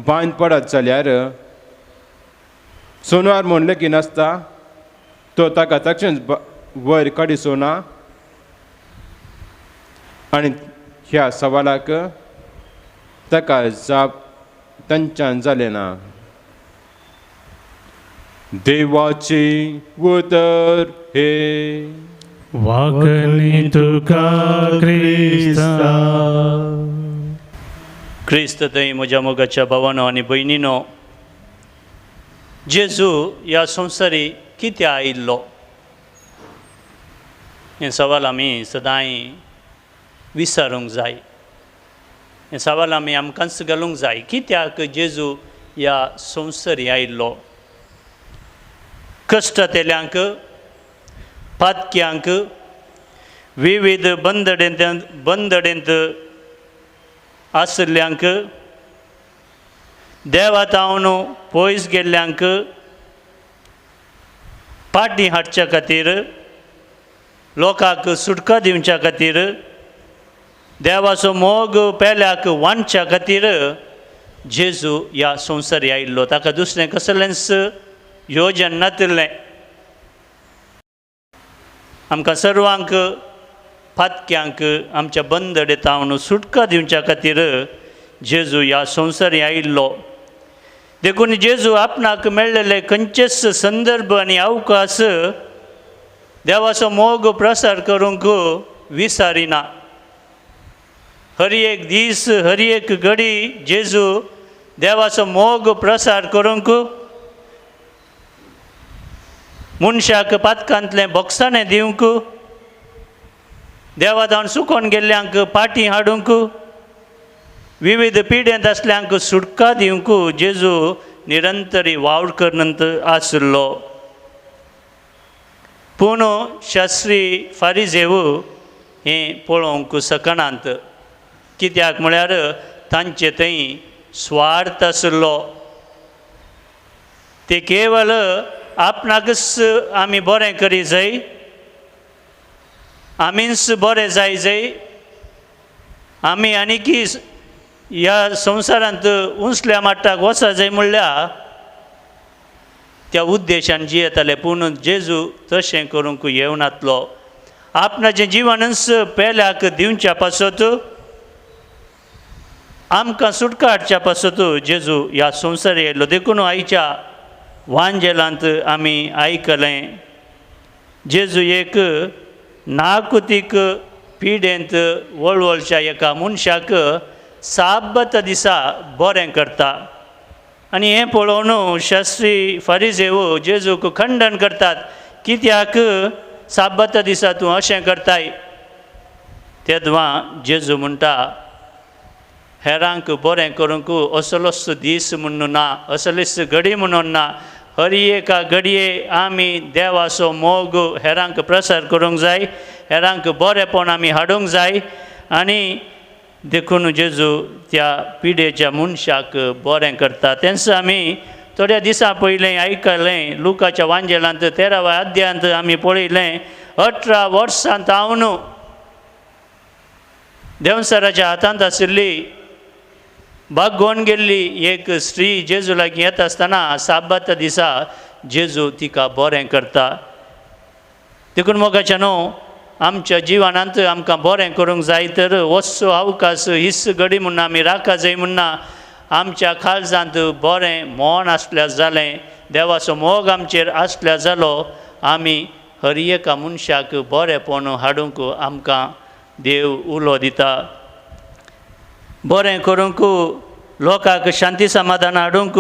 बांद पडत जाल्यार सोनवार म्हूण लेगीत नासता तो ताका तक्षण वयर काडिचो ना. आनी ह्या सवालाक ताका जाप तांच्यान जालें ना. देवाची उतर हे. वाकणी तुका क्रिस्ता. क्रिस्त थंय म्हज्या मोगाच्या भावानो आनी भयणीनो, जेजू ह्या संवसारी कित्या आयिल्लो हें सवाल आमी सदांय विचारूंक जाय. हें सवाल आमी आमकांच घालूंक जाय. कित्याक जेजू ह्या संवसारी आयिल्लो? कश्टतेल्यांक, पातक्यांक, विविध बंदडेंत आशिल्ल्यांक देवातावन पयस गेल्ल्यांक फाटीं हाडच्या खातीर लोकांक सुटका दिवच्या खातीर देवाचो मोग पेल्याक वांटच्या खातीर जेजू ह्या संवसारी आयिल्लो. ताका दुसरें कसलेंच योजन नातिल्लें. आमकां सर्वांक फातक्यांक आमच्या बंदडेतावन सुटका दिवच्या खातीर जेजू ह्या संवसारी आयिल्लो. देखून जेजू आपणाक मेळ्ळेले खंयचेच संदर्भ आनी अवकाश देवाचो मोग प्रसार करूंक विसारिना. हर एक दीस हर एक घडी जेजू देवाचो मोग प्रसार करूंक मनशाक पातकांतलें बोगसाणें दिवंक देवादान सुकोन गेल्ल्यांक फाटीं हाडूंक विविध पिडेंत आसल्यांक सुटका दिवंक जेजू निरंतरी वावर करनंत आशिल्लो. पूण शास्त्री फारिजेव हें पळोवंक सकनांत. कित्याक म्हळ्यार तांचे थंय स्वार्थ आशिल्लो. ते केवळ आपणाकच आमी बरें करी जाय, आमीच बरें जाय जाय, आमी आनीकी ह्या संवसारांत उंचल्या मट्टाक वचा जाय म्हणल्यार त्या उद्देशान जियेताले. पूण जेजू तशें करूंक येवनातलो. आपणाचें जिवनच पेल्याक दिवच्या पासत आमकां सुटका हाडच्या पासत जेजू ह्या संवसारी येयल्लो. देखून आयच्या वांजेलांत आमी आयकलें जेजू एक नाकुतीक पिडेंत वळवळच्या एका मनशाक साबत दिसा बरें करता. आनी हें पळोवन शास्त्री फारिजेव जेजूक खंडन करतात. कित्याक साबत दिसा तूं अशें करताय? तेदवां जेजू म्हणटा हेरांक बरें करूंक असलोच दीस म्हणून ना, असलीच घडी म्हणून ना. हर एका घडये आमी देवाचो मोग हेरांक प्रसार करूंक जाय, हेरांक बरेंपण आमी हाडूंक जाय. आनी देखून जेजू त्या पिडेच्या मनशाक बरें करता. तेंच आमी थोड्या दिसां पयलें आयकलें. लुकाच्या वांजेलांत 13व्या अध्यायांत आमी पळयलें 18 वर्सां तावन देंवसराच्या हातांत आशिल्ली भागोवन गेल्ली एक स्त्री जेजू लागीं येता आसतना साबत दिसा जेजू तिका बरें करता. देखून मोगाच्या न्हू आमच्या जिवनांत आमकां बरें करूंक जाय तर वचचो अवकाश हिस्स घडी म्हणून आमी राखा जाय म्हणना. आमच्या काळजांत बरें मोन आसल्यार जालें, देवाचो मोग आमचेर आसल्यार जालो, आमी हर एका मनशाक बरेंपण हाडूंक आमकां देव उलो दिता. बरें करूंक, लोकांक शांती समाधान हाडूंक,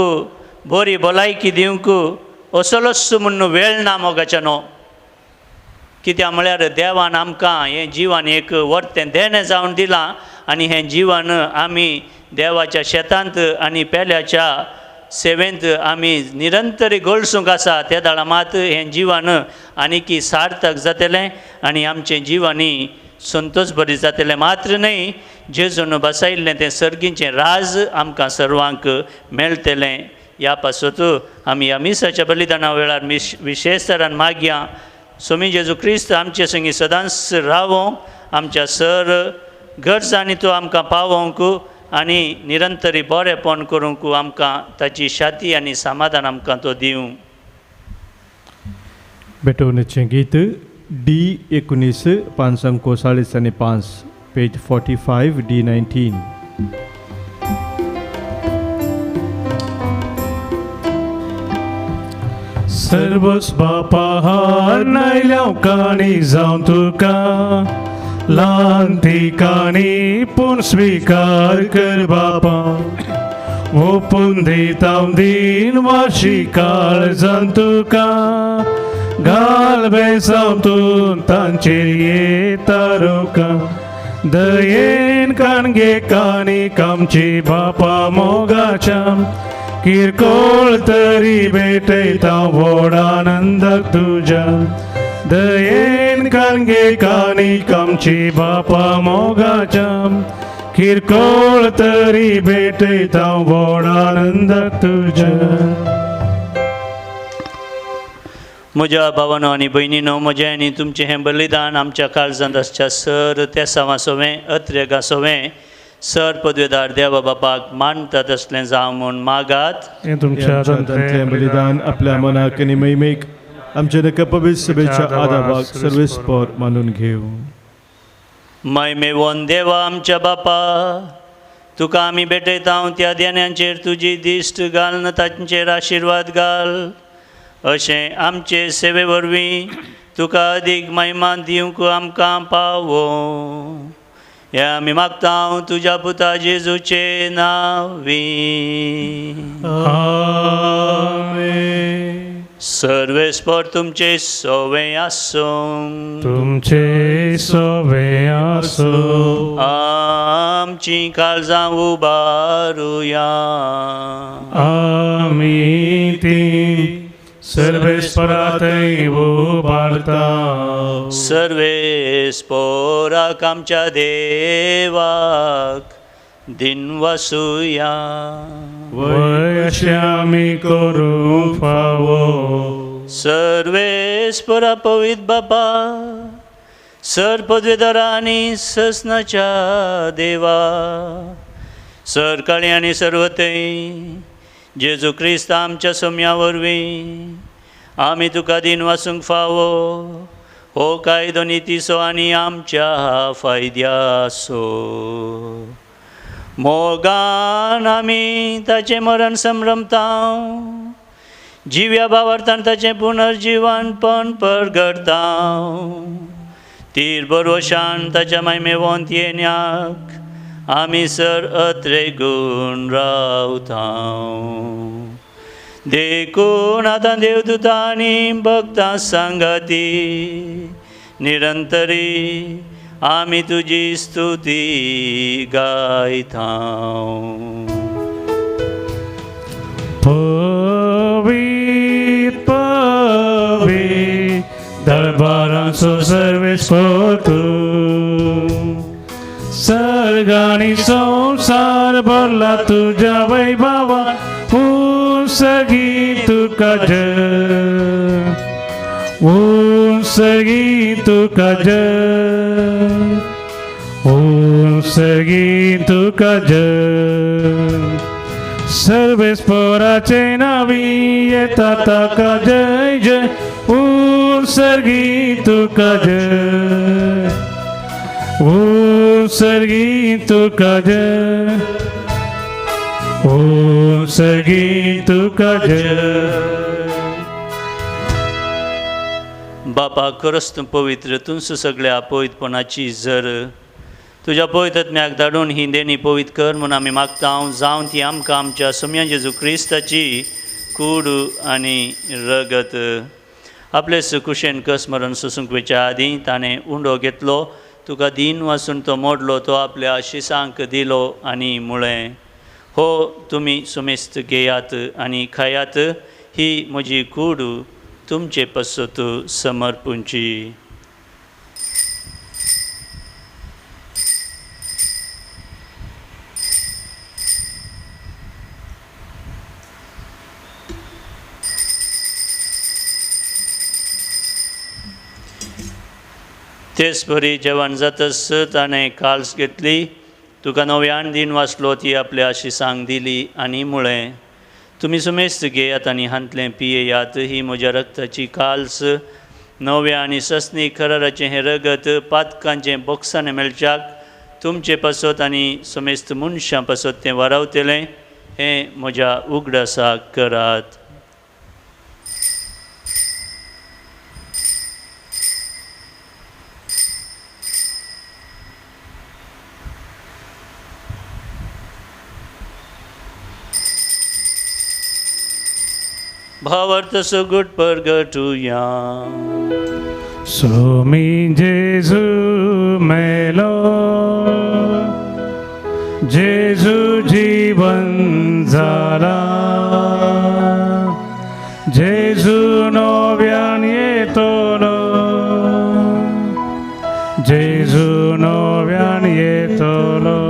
बरी भलायकी दिवंक असलोच म्हणून वेळ ना मोगाच्या न्हू. कित्याक म्हळ्यार देवान आमकां हें जिवन एक वर्तें देणें जावन दिलां. आनी हें जिवन आमी देवाच्या शेतांत आनी पेल्याच्या सेवेंत आमी निरंतरी गळसूंक आसा. त्या दाळा मात हें जिवन आनीकी सार्थक जातलें आनी आमचें जिवनी संतोश भरी जातलें. मात्र न्हय, जेजून बसयल्लें तें सर्गीचें राज आमकां सर्वांक मेळटलें. ह्या पासत आमी ह्या मिसाच्या बलिदाना वेळार विशेश तरान मागया स्वामी जेजू क्रिस्त आमचे संगी सदांच रावों, आमच्या सर गरजांनी तो आमकां पावोंक आनी निरंतरी बरेंपण करूंक आमकां ताची शांती आनी समाधान आमकां तो दिवं. बेटोवनेचें गीत D19 545 पेज 45 D19. सर्वच बापा नायल्या काणी जावन तुका ल्हान ठिकाणी पूण स्वीकार कर बापा. ओपून दिता दिन वार्षी काळ जावन तुका घाल बेसावतून तांचेर येता रोका. दयेन काणगे काणी कामची बापा मोगाच्या किरकोळ तरी भेटयता व्हड आनंदाक तुज्या. दयेन काणगे काणी कामची बापा मोगाच्या किरकोळ तरी भेटता व्हड आनंद तुझ्या. म्हज्या भावानो आनी भयणीनो, म्हजें आनी तुमचें हें बलिदान आमच्या काळजांत आसच्या सर तेसावासोवें अत्रेगासोवें सर पदवेदार देवा बापाक मानतात असलें जावं म्हूण मागात. हे तुमच्या आमच्या बलिदान आपल्या मनाक आणि मैमेक आमचे नका पवित्र सभेच्या आदाराक सर्वेस्पर मानून घेऊ. मैमेवोन देवा आमच्या बापा, तुका आमी भेटयता त्या देण्यांचेर तुजी दिश्ट घालन तांचेर आशिर्वाद घाल. अशें आमचे सेवे वरवीं तुका अदीक महिमा दिवंक आमकां पावो. हें आमी मागता तुज्या पुता जेजूचे नांवी. सर्वेस्पर तुमचे सोवें आसूं. तुमचे सोवे आसो. आमची काळजां उबारुया. आमी ती सर्वेस्परातय उबारता. सर्वेस्पराक आमच्या देवाक दिनवासुया. वय अशें आमी करूंक फावो. सर्वेस्परा पवित्र बापा, सर पदवेदारा आनी ससनाच्या देवा, सर काळी आनी सर्वतय जेजू क्रिस्त आमच्या सोम्या वरवीं आमी तुका दिन वासूंक फावो. हो कायदो नितीसो आनी आमच्या फायद्यासो. मोगान आमी ताचें मरण संभ्रमता. जिव्या भावार्थान ताचें पुनर्जिवनपण परगडता. तीर बरोशान ताच्या मैमेवंत येण्याक आमी सर अत्रेगून रावता. देखून आतां देवदूतां आनी भक्तां सांगाती निरंतरी आमी तुजी स्तुती गायता. पवित्र पवित्र दरबारांचो सर्वेस्पर तूं. सर्ग आनी संसार भरला तुज्या वैभवा. उंचगी तुका जय. उंचगी तुका जय. उंचगी तुका जय. सर्वेस्पराचे नावी येता ताका जय जय. उंचगी तुका जय. उंचगी तुका जय. उंचगी तुका जय. बापा, खरोच तूं पवित्र, तूंच सगळ्या पवित्रपणाची जर तुज्या पवित्रात्म्याक धाडून ही देणी पवित्र कर म्हूण आमी मागता. जावं ती आमकां आमच्या सोम्या जेजू क्रिस्ताची कूड आनी रगत. आपले सुकुशेन कसमरण सुसूंक वेच्या आदीं ताणें उंडो घेतलो. तुका दिन वासून तो मोडलो. तो आपल्या शिसांक दिलो आनी म्हळें, हो तुमी सुमेस्त घेयात आनी खायात. ही म्हजी कूड तुमचे पसत समर्पूंची. तेच बरी जेवण जातस ताणें काल्स घेतली. तुका नव्यान दिन वाचलो. ती आपल्या शिसांक दिली आनी म्हळें, तुमी सुमेस्त घेयात आनी हांतलें पियेयात. ही म्हज्या रक्ताची काल्स, नव्या आनी ससनी कराराचें हें रगत पातकांचें बोक्साने मेळच्याक तुमचे पसत आनी सुमेस्त मनशां पसत तें वारावतलें. हें म्हज्या उगडासाक करात. भावार्थ सगुट परगटुया. सोमी जेजू मेलो. जेजू जीवन जाला. जेजू नव्यान येतलो. जेजू नव्यान येतलो.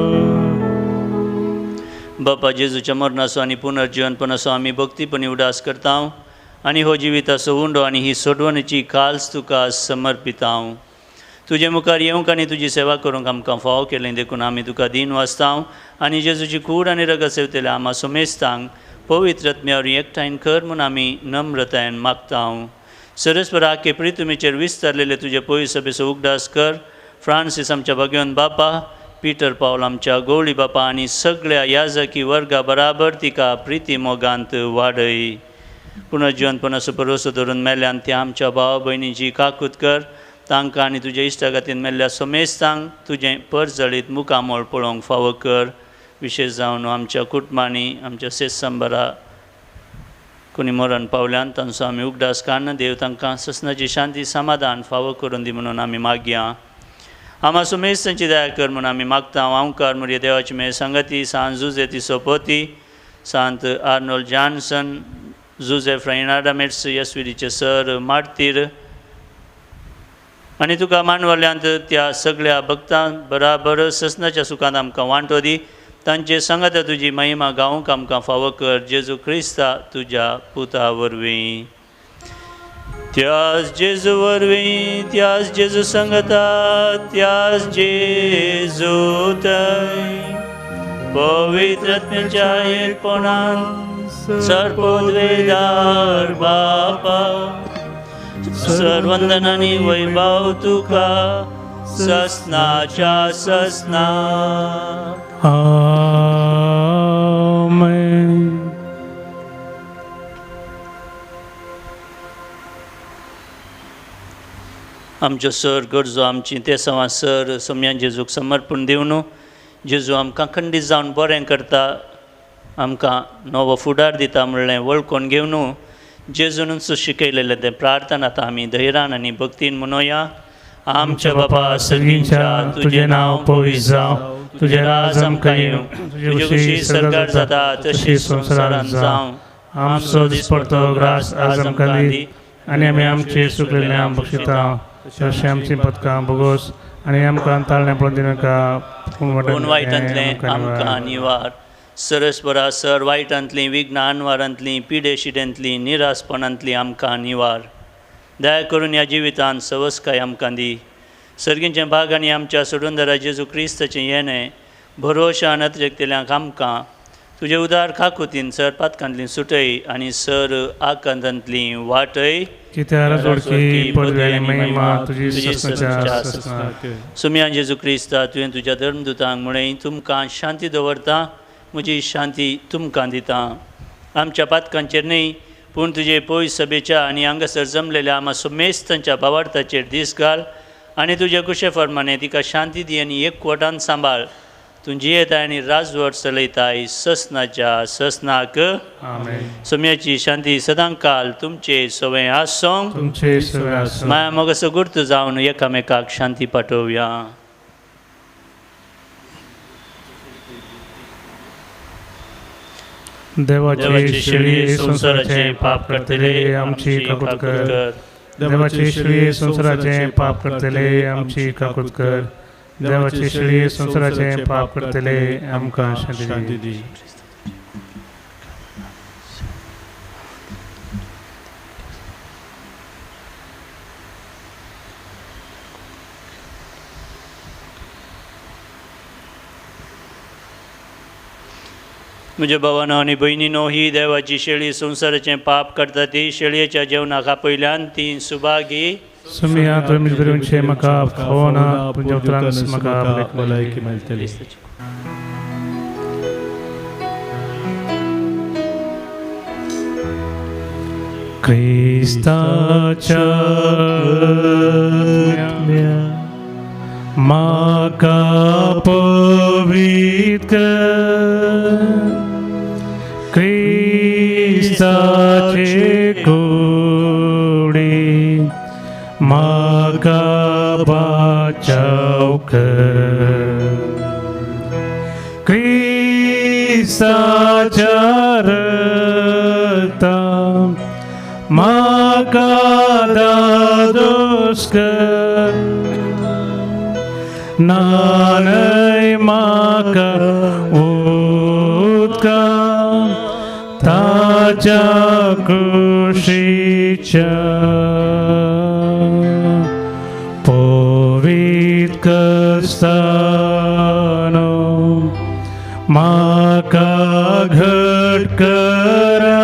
बापा जेजूच्या मरणाचो आनी पुनर्जीवनपणाचो आमी भक्तीपणी उडास करता आनी हो जिविताचो उंडो आनी ही सोडवणेची काल्स तुका समर्पिता तुजे मुखार येवंक आनी तुजी सेवा करूंक आमकां फाव केलें देखून आमी तुका दिन वाचता आनी जेजूची कूड आनी रगत सेवतले आमा सोमेस्तांक पवित्र आत्म्यावर एकठांय कर म्हूण आमी नम्रतायेन मागता सरस्वरा के प्रितुमेचेर विस्तारलेले तुजे पळय सभेचो उगडास कर फ्रांसीस आमच्या भगवंत बापा पीटर पावल आमच्या गवळी बापा आनी सगळ्या याजकी वर्गा बराबर तिका प्रिती मोगांत वाडय पुनर्जीवनपणाचो भरोसो धरून मेल्यान त्या आमच्या भाव भयणीची काकूत कर तांकां आनी तुज्या इश्टागातीन मेल्ल्या सोमेस्तांक तुजें परजळीत मुखामोळ पळोवंक फावो कर विशेश जावन आमच्या कुटुंबांनी आमच्या सेसंबरा कोणी मरण पावल्यान तांचो आमी उगडास काडन देव तांकां ससनाची शांती समाधान फावो करून दी म्हणून आमी मागया आमा सुमेस्तांची दया कर म्हणून आमी मागता हांवकार म्हूण देवाची मे संगती सांत जुजे ती सोपोती सांत आर्नोल्ड जॉन्सन जुजेफ रेनाडामेट्स यस्विरीचे सर मार्तीर आनी तुका मानवल्यांत त्या सगळ्या भक्तां बराबर ससनाच्या सुखांत आमकां वांटो दी तांचे संगत तुजी महिमा गावूंक आमकां फावो कर जेजू क्रिस्ता तुज्या पुता वरवीं त्याच जेजू वरवीं त्याच जेजू संगता त्याच जेजू थंय पवित्र आत्म्याच्या एकपणान सर्पोद्वेदार बापा सर्वंदन आनी वैभव तुका ससनाच्या ससना आमेन. आमच्यो सर गरजो आमची ते सवा सर सोम्यान जेजूक समर्पण दिवन जेजू आमकां खंडीत जावन बरें करता आमकां नवो फुडार दिता म्हणलें वळखून घेवन जेजून शिकयलेलें तें प्रार्थना आतां आमी धैर्यान आनी भक्तीन मनोया आमच्या बापा सर्गींच्या तुजें नांव पवित्र जावं तुजें राज आमकां येवं तुजे कुशी सरकार जाता तशी संवसारांत जावं आमचो दिसपडटो ग्रास आज आमकां दी आनी आमी आमचे चुकलेले आम बक्षिता तशें आमची पदकां भोगोस आनी आमकां ताळण्या पडून दिनाका पूण वायटांतलें आमकां निवार सरस्वरा सर वायटांतलीं विघ्नां अनवारांतलीं पिडे शिडेंतलीं निरासपणांतलीं आमकां निवार दया करून ह्या जिवितांत सवस्काय आमकां दी सर्गींचे भाग आनी आमच्या सोडूनदारा जेजू क्रिस्ताचें येणें भरोशा नत्रेकतेल्यांक आमकां तुजे उदार खाकुतीन सर पातकांतलीं सुटय आनी सर आकांतांतलीं वाटय कित्याक जोडकी पदवी आनी महिमा तुजी ससनाच्या ससना सुम्या जेजू क्रिस्ता तुवें तुज्या धर्मदुतांक म्हणय तुमकां शांती दवरता म्हजी शांती तुमकां दिता आमच्या पातकांचेर न्ही पूण तुजे पळय सभेच्या आनी हांगासर जमलेल्या आमा सोमेस्तांच्या भावार्थाचेर दीस घाल आनी तुजे कुशे फर्माने तिका शांती दी आनी एकवटान सांबाळ तुजी येताय आनी राजवट चलयताय ससनाच्या ससनाक आमेन. सोम्याची शांती सदां काल तुमचे सवय आसूं तुमचे सगळे आसूं. माया मोगाचो गुर्त जावन एकामेकाक शांती पाठोवया देवाचे शिळे संसाराचे पाप करतले आमची काकूत कर. देवाचे शिळे संसाराचे पाप करतले आमची काकूत कर. देवाचे शिळे संसाराचे पाप करतले आमकां शांती दी. म्हज्या भावानो आनी भयणीनो ही देवाची शेळी संसाराचें पाप करता ती शेळयेच्या जेवणाक आपयल्यान ती सुभागी सुमिया तुमी गुरूंचे म्हाका खावना तुज्या उतरान म्हाका भलायकी मेळटली. क्रिस्ताच्या म्हाका पवित्र कर. क्रिस्ताचे कुडी म्हाका बाचाव कर. क्रिस्ताच्या रक्तान म्हाका दादोस कर. नानय म्हाका देवाच्या कुशीच्या पोवीत कस्तानो माका घट करा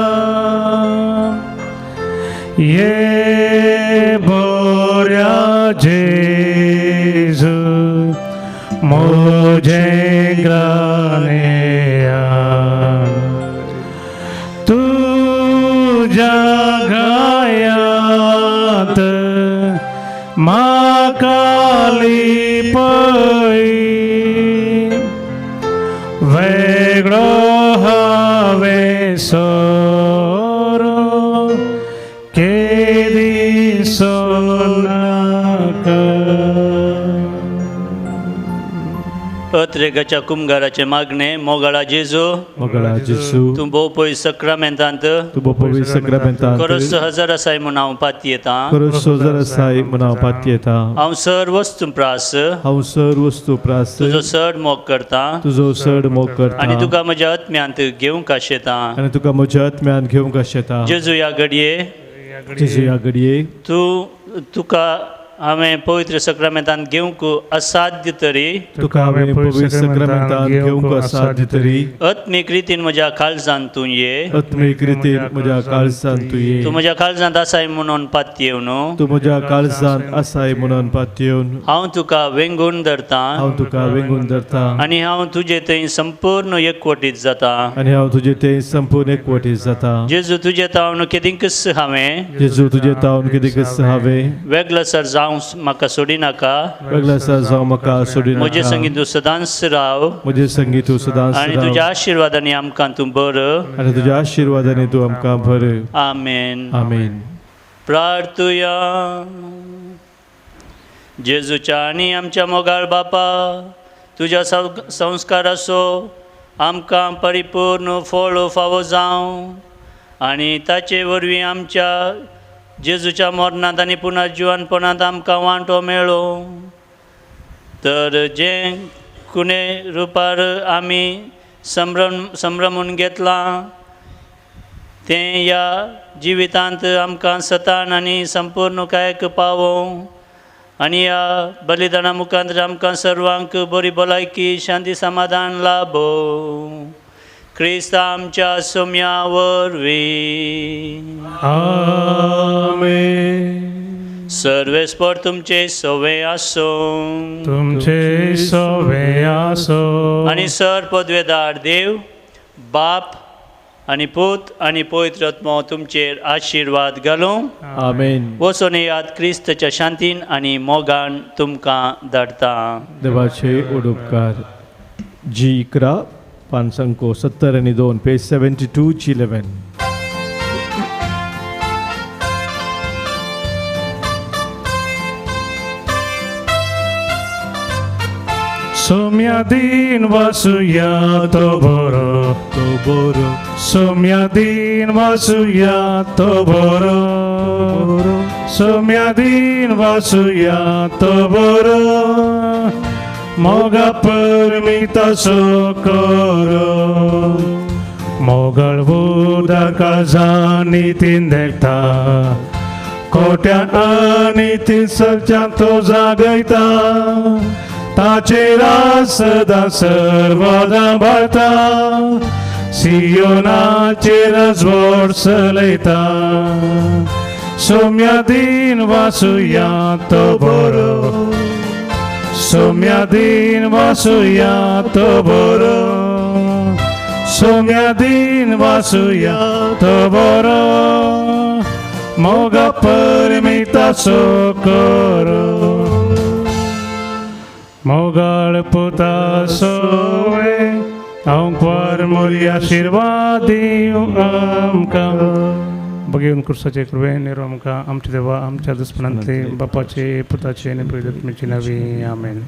ये बोऱ्या जेजू मोजे ग्रानेया तुझ्या गायात माकाली पळी वेगळो हावे सोरो केदी सोनाका अत्रेगाच्या कुंभाराचे मागणे मोगळा जेजू मोगळा जेजू तूं भोव पयस सक्रामेंतांत तू बोपोवी सक्रमेंतांत खरोच हजार आसाय म्हूण हांव पाती येता करो सोजर साई मनाव पाती येता हांव सर वस्तू प्रास हांव सर वस्तू प्रास तुजो चड मोग करता तुजो चड मोग करता आनी तुका म्हज्या आत्म्यांत घेवंक आशेता आनी तुका म्हज्या आत्म्यान घेवंक आशेता जेजू ह्या घडये जेजू ह्या घडये तुका हांवें पवित्र सक्रामेंतांत घेवंक असाध्य तरी तुका हांवें पवित्र सक्रमेंतांत घेवंक असाध्य तरी आत्मीक रितीन म्हज्या काळजांत तूं ये आत्मीक रितीन म्हज्या काळजांत तूं ये तूं म्हज्या काळजांत आसाय म्हणून पाती येवन तूं म्हज्या काळजांत आसाय म्हणून पाती येवन हांव तुका वेंगून धरतां हांव तुका वेंगून धरता आनी हांव तुजे थंय संपूर्ण एकवटीत जाता आनी हांव तुजे ते संपूर्ण एकवटीत जाता जेजू तुजे तावन केदींकच हांवें जेजू तुजे तावन कितें हांवें वेगळो सर जावं म्हाका सोडी नाका वेगळा सर जावं म्हाका सोडी म्हजे संगीत तूं सदांच राव म्हजे संगीत तूं सदांच आनी राव. तुज्या आशिर्वादांनी आमकां तूं बरो आनी तुज्या आशिर्वादांनी तूं आमकां भर आमेन आमेन प्रार्थुया जेजूच्या आनी आमच्या मोगाळ बापा तुज्या संस्कार असो आमकां परिपूर्ण फळ फावो जावं आनी ताचे वरवीं आमच्या जेजूच्या मरणांत आनी पुनर्जिवानपणांत आमकां वांटो मेळो तर जें कुणे रुपार आमी संभ्रमून घेतलां तें ह्या जिवितांत आमकां सतान आनी संपूर्ण कायक पावो आनी ह्या बलिदाना मुखांतर आमकां सर्वांक बरी भलायकी शांती समाधान लाभो क्रिस्त आमच्या सोम्या वरवीं आमेन सर्वेस्पर तुमचे सोवे आसो तुमचे सोवे आसो आनी सर पदवेदार देव बाप आनी पूत आनी पवित्र आत्मो तुमचेर आशिर्वाद घालूं आमेन वचून याद क्रिस्तच्या शांतीन आनी मोगान तुमकां धाडटा देवाचे उडोपकार जी11 पानसंको 70 आणि 2 पेज 72 ची 11 सोम्या दिन वासुया तो बरो सोम्या दिन वासुया तो बरो सोम्या दिन वासुया तो बरो मोगा परमिता सोकोरो मोगळ वोदाका जानी तीन देखता कोट्यान आनी तीन सज्जान तो जागयता ताचे रास सदा सर्वदा भरता सियोनाचे राजवट चलयता सोम्या दिन वासुया तो बरो सोम्या दिन वासुया तो बरो सोम्या दिन वासुया तो बरो मोगा परमिता सोकोरो मोगाळ पुता सोवे आमकां मोरी आशिर्वाद दिवं आमकां भगवंत कृष्णाचे कृपेन निरो आमकां आमच्या देवा आमच्या दुस्मनांतले बापाचे पुताचे आनी पवित्र आत्म्याचे नांवे आमेन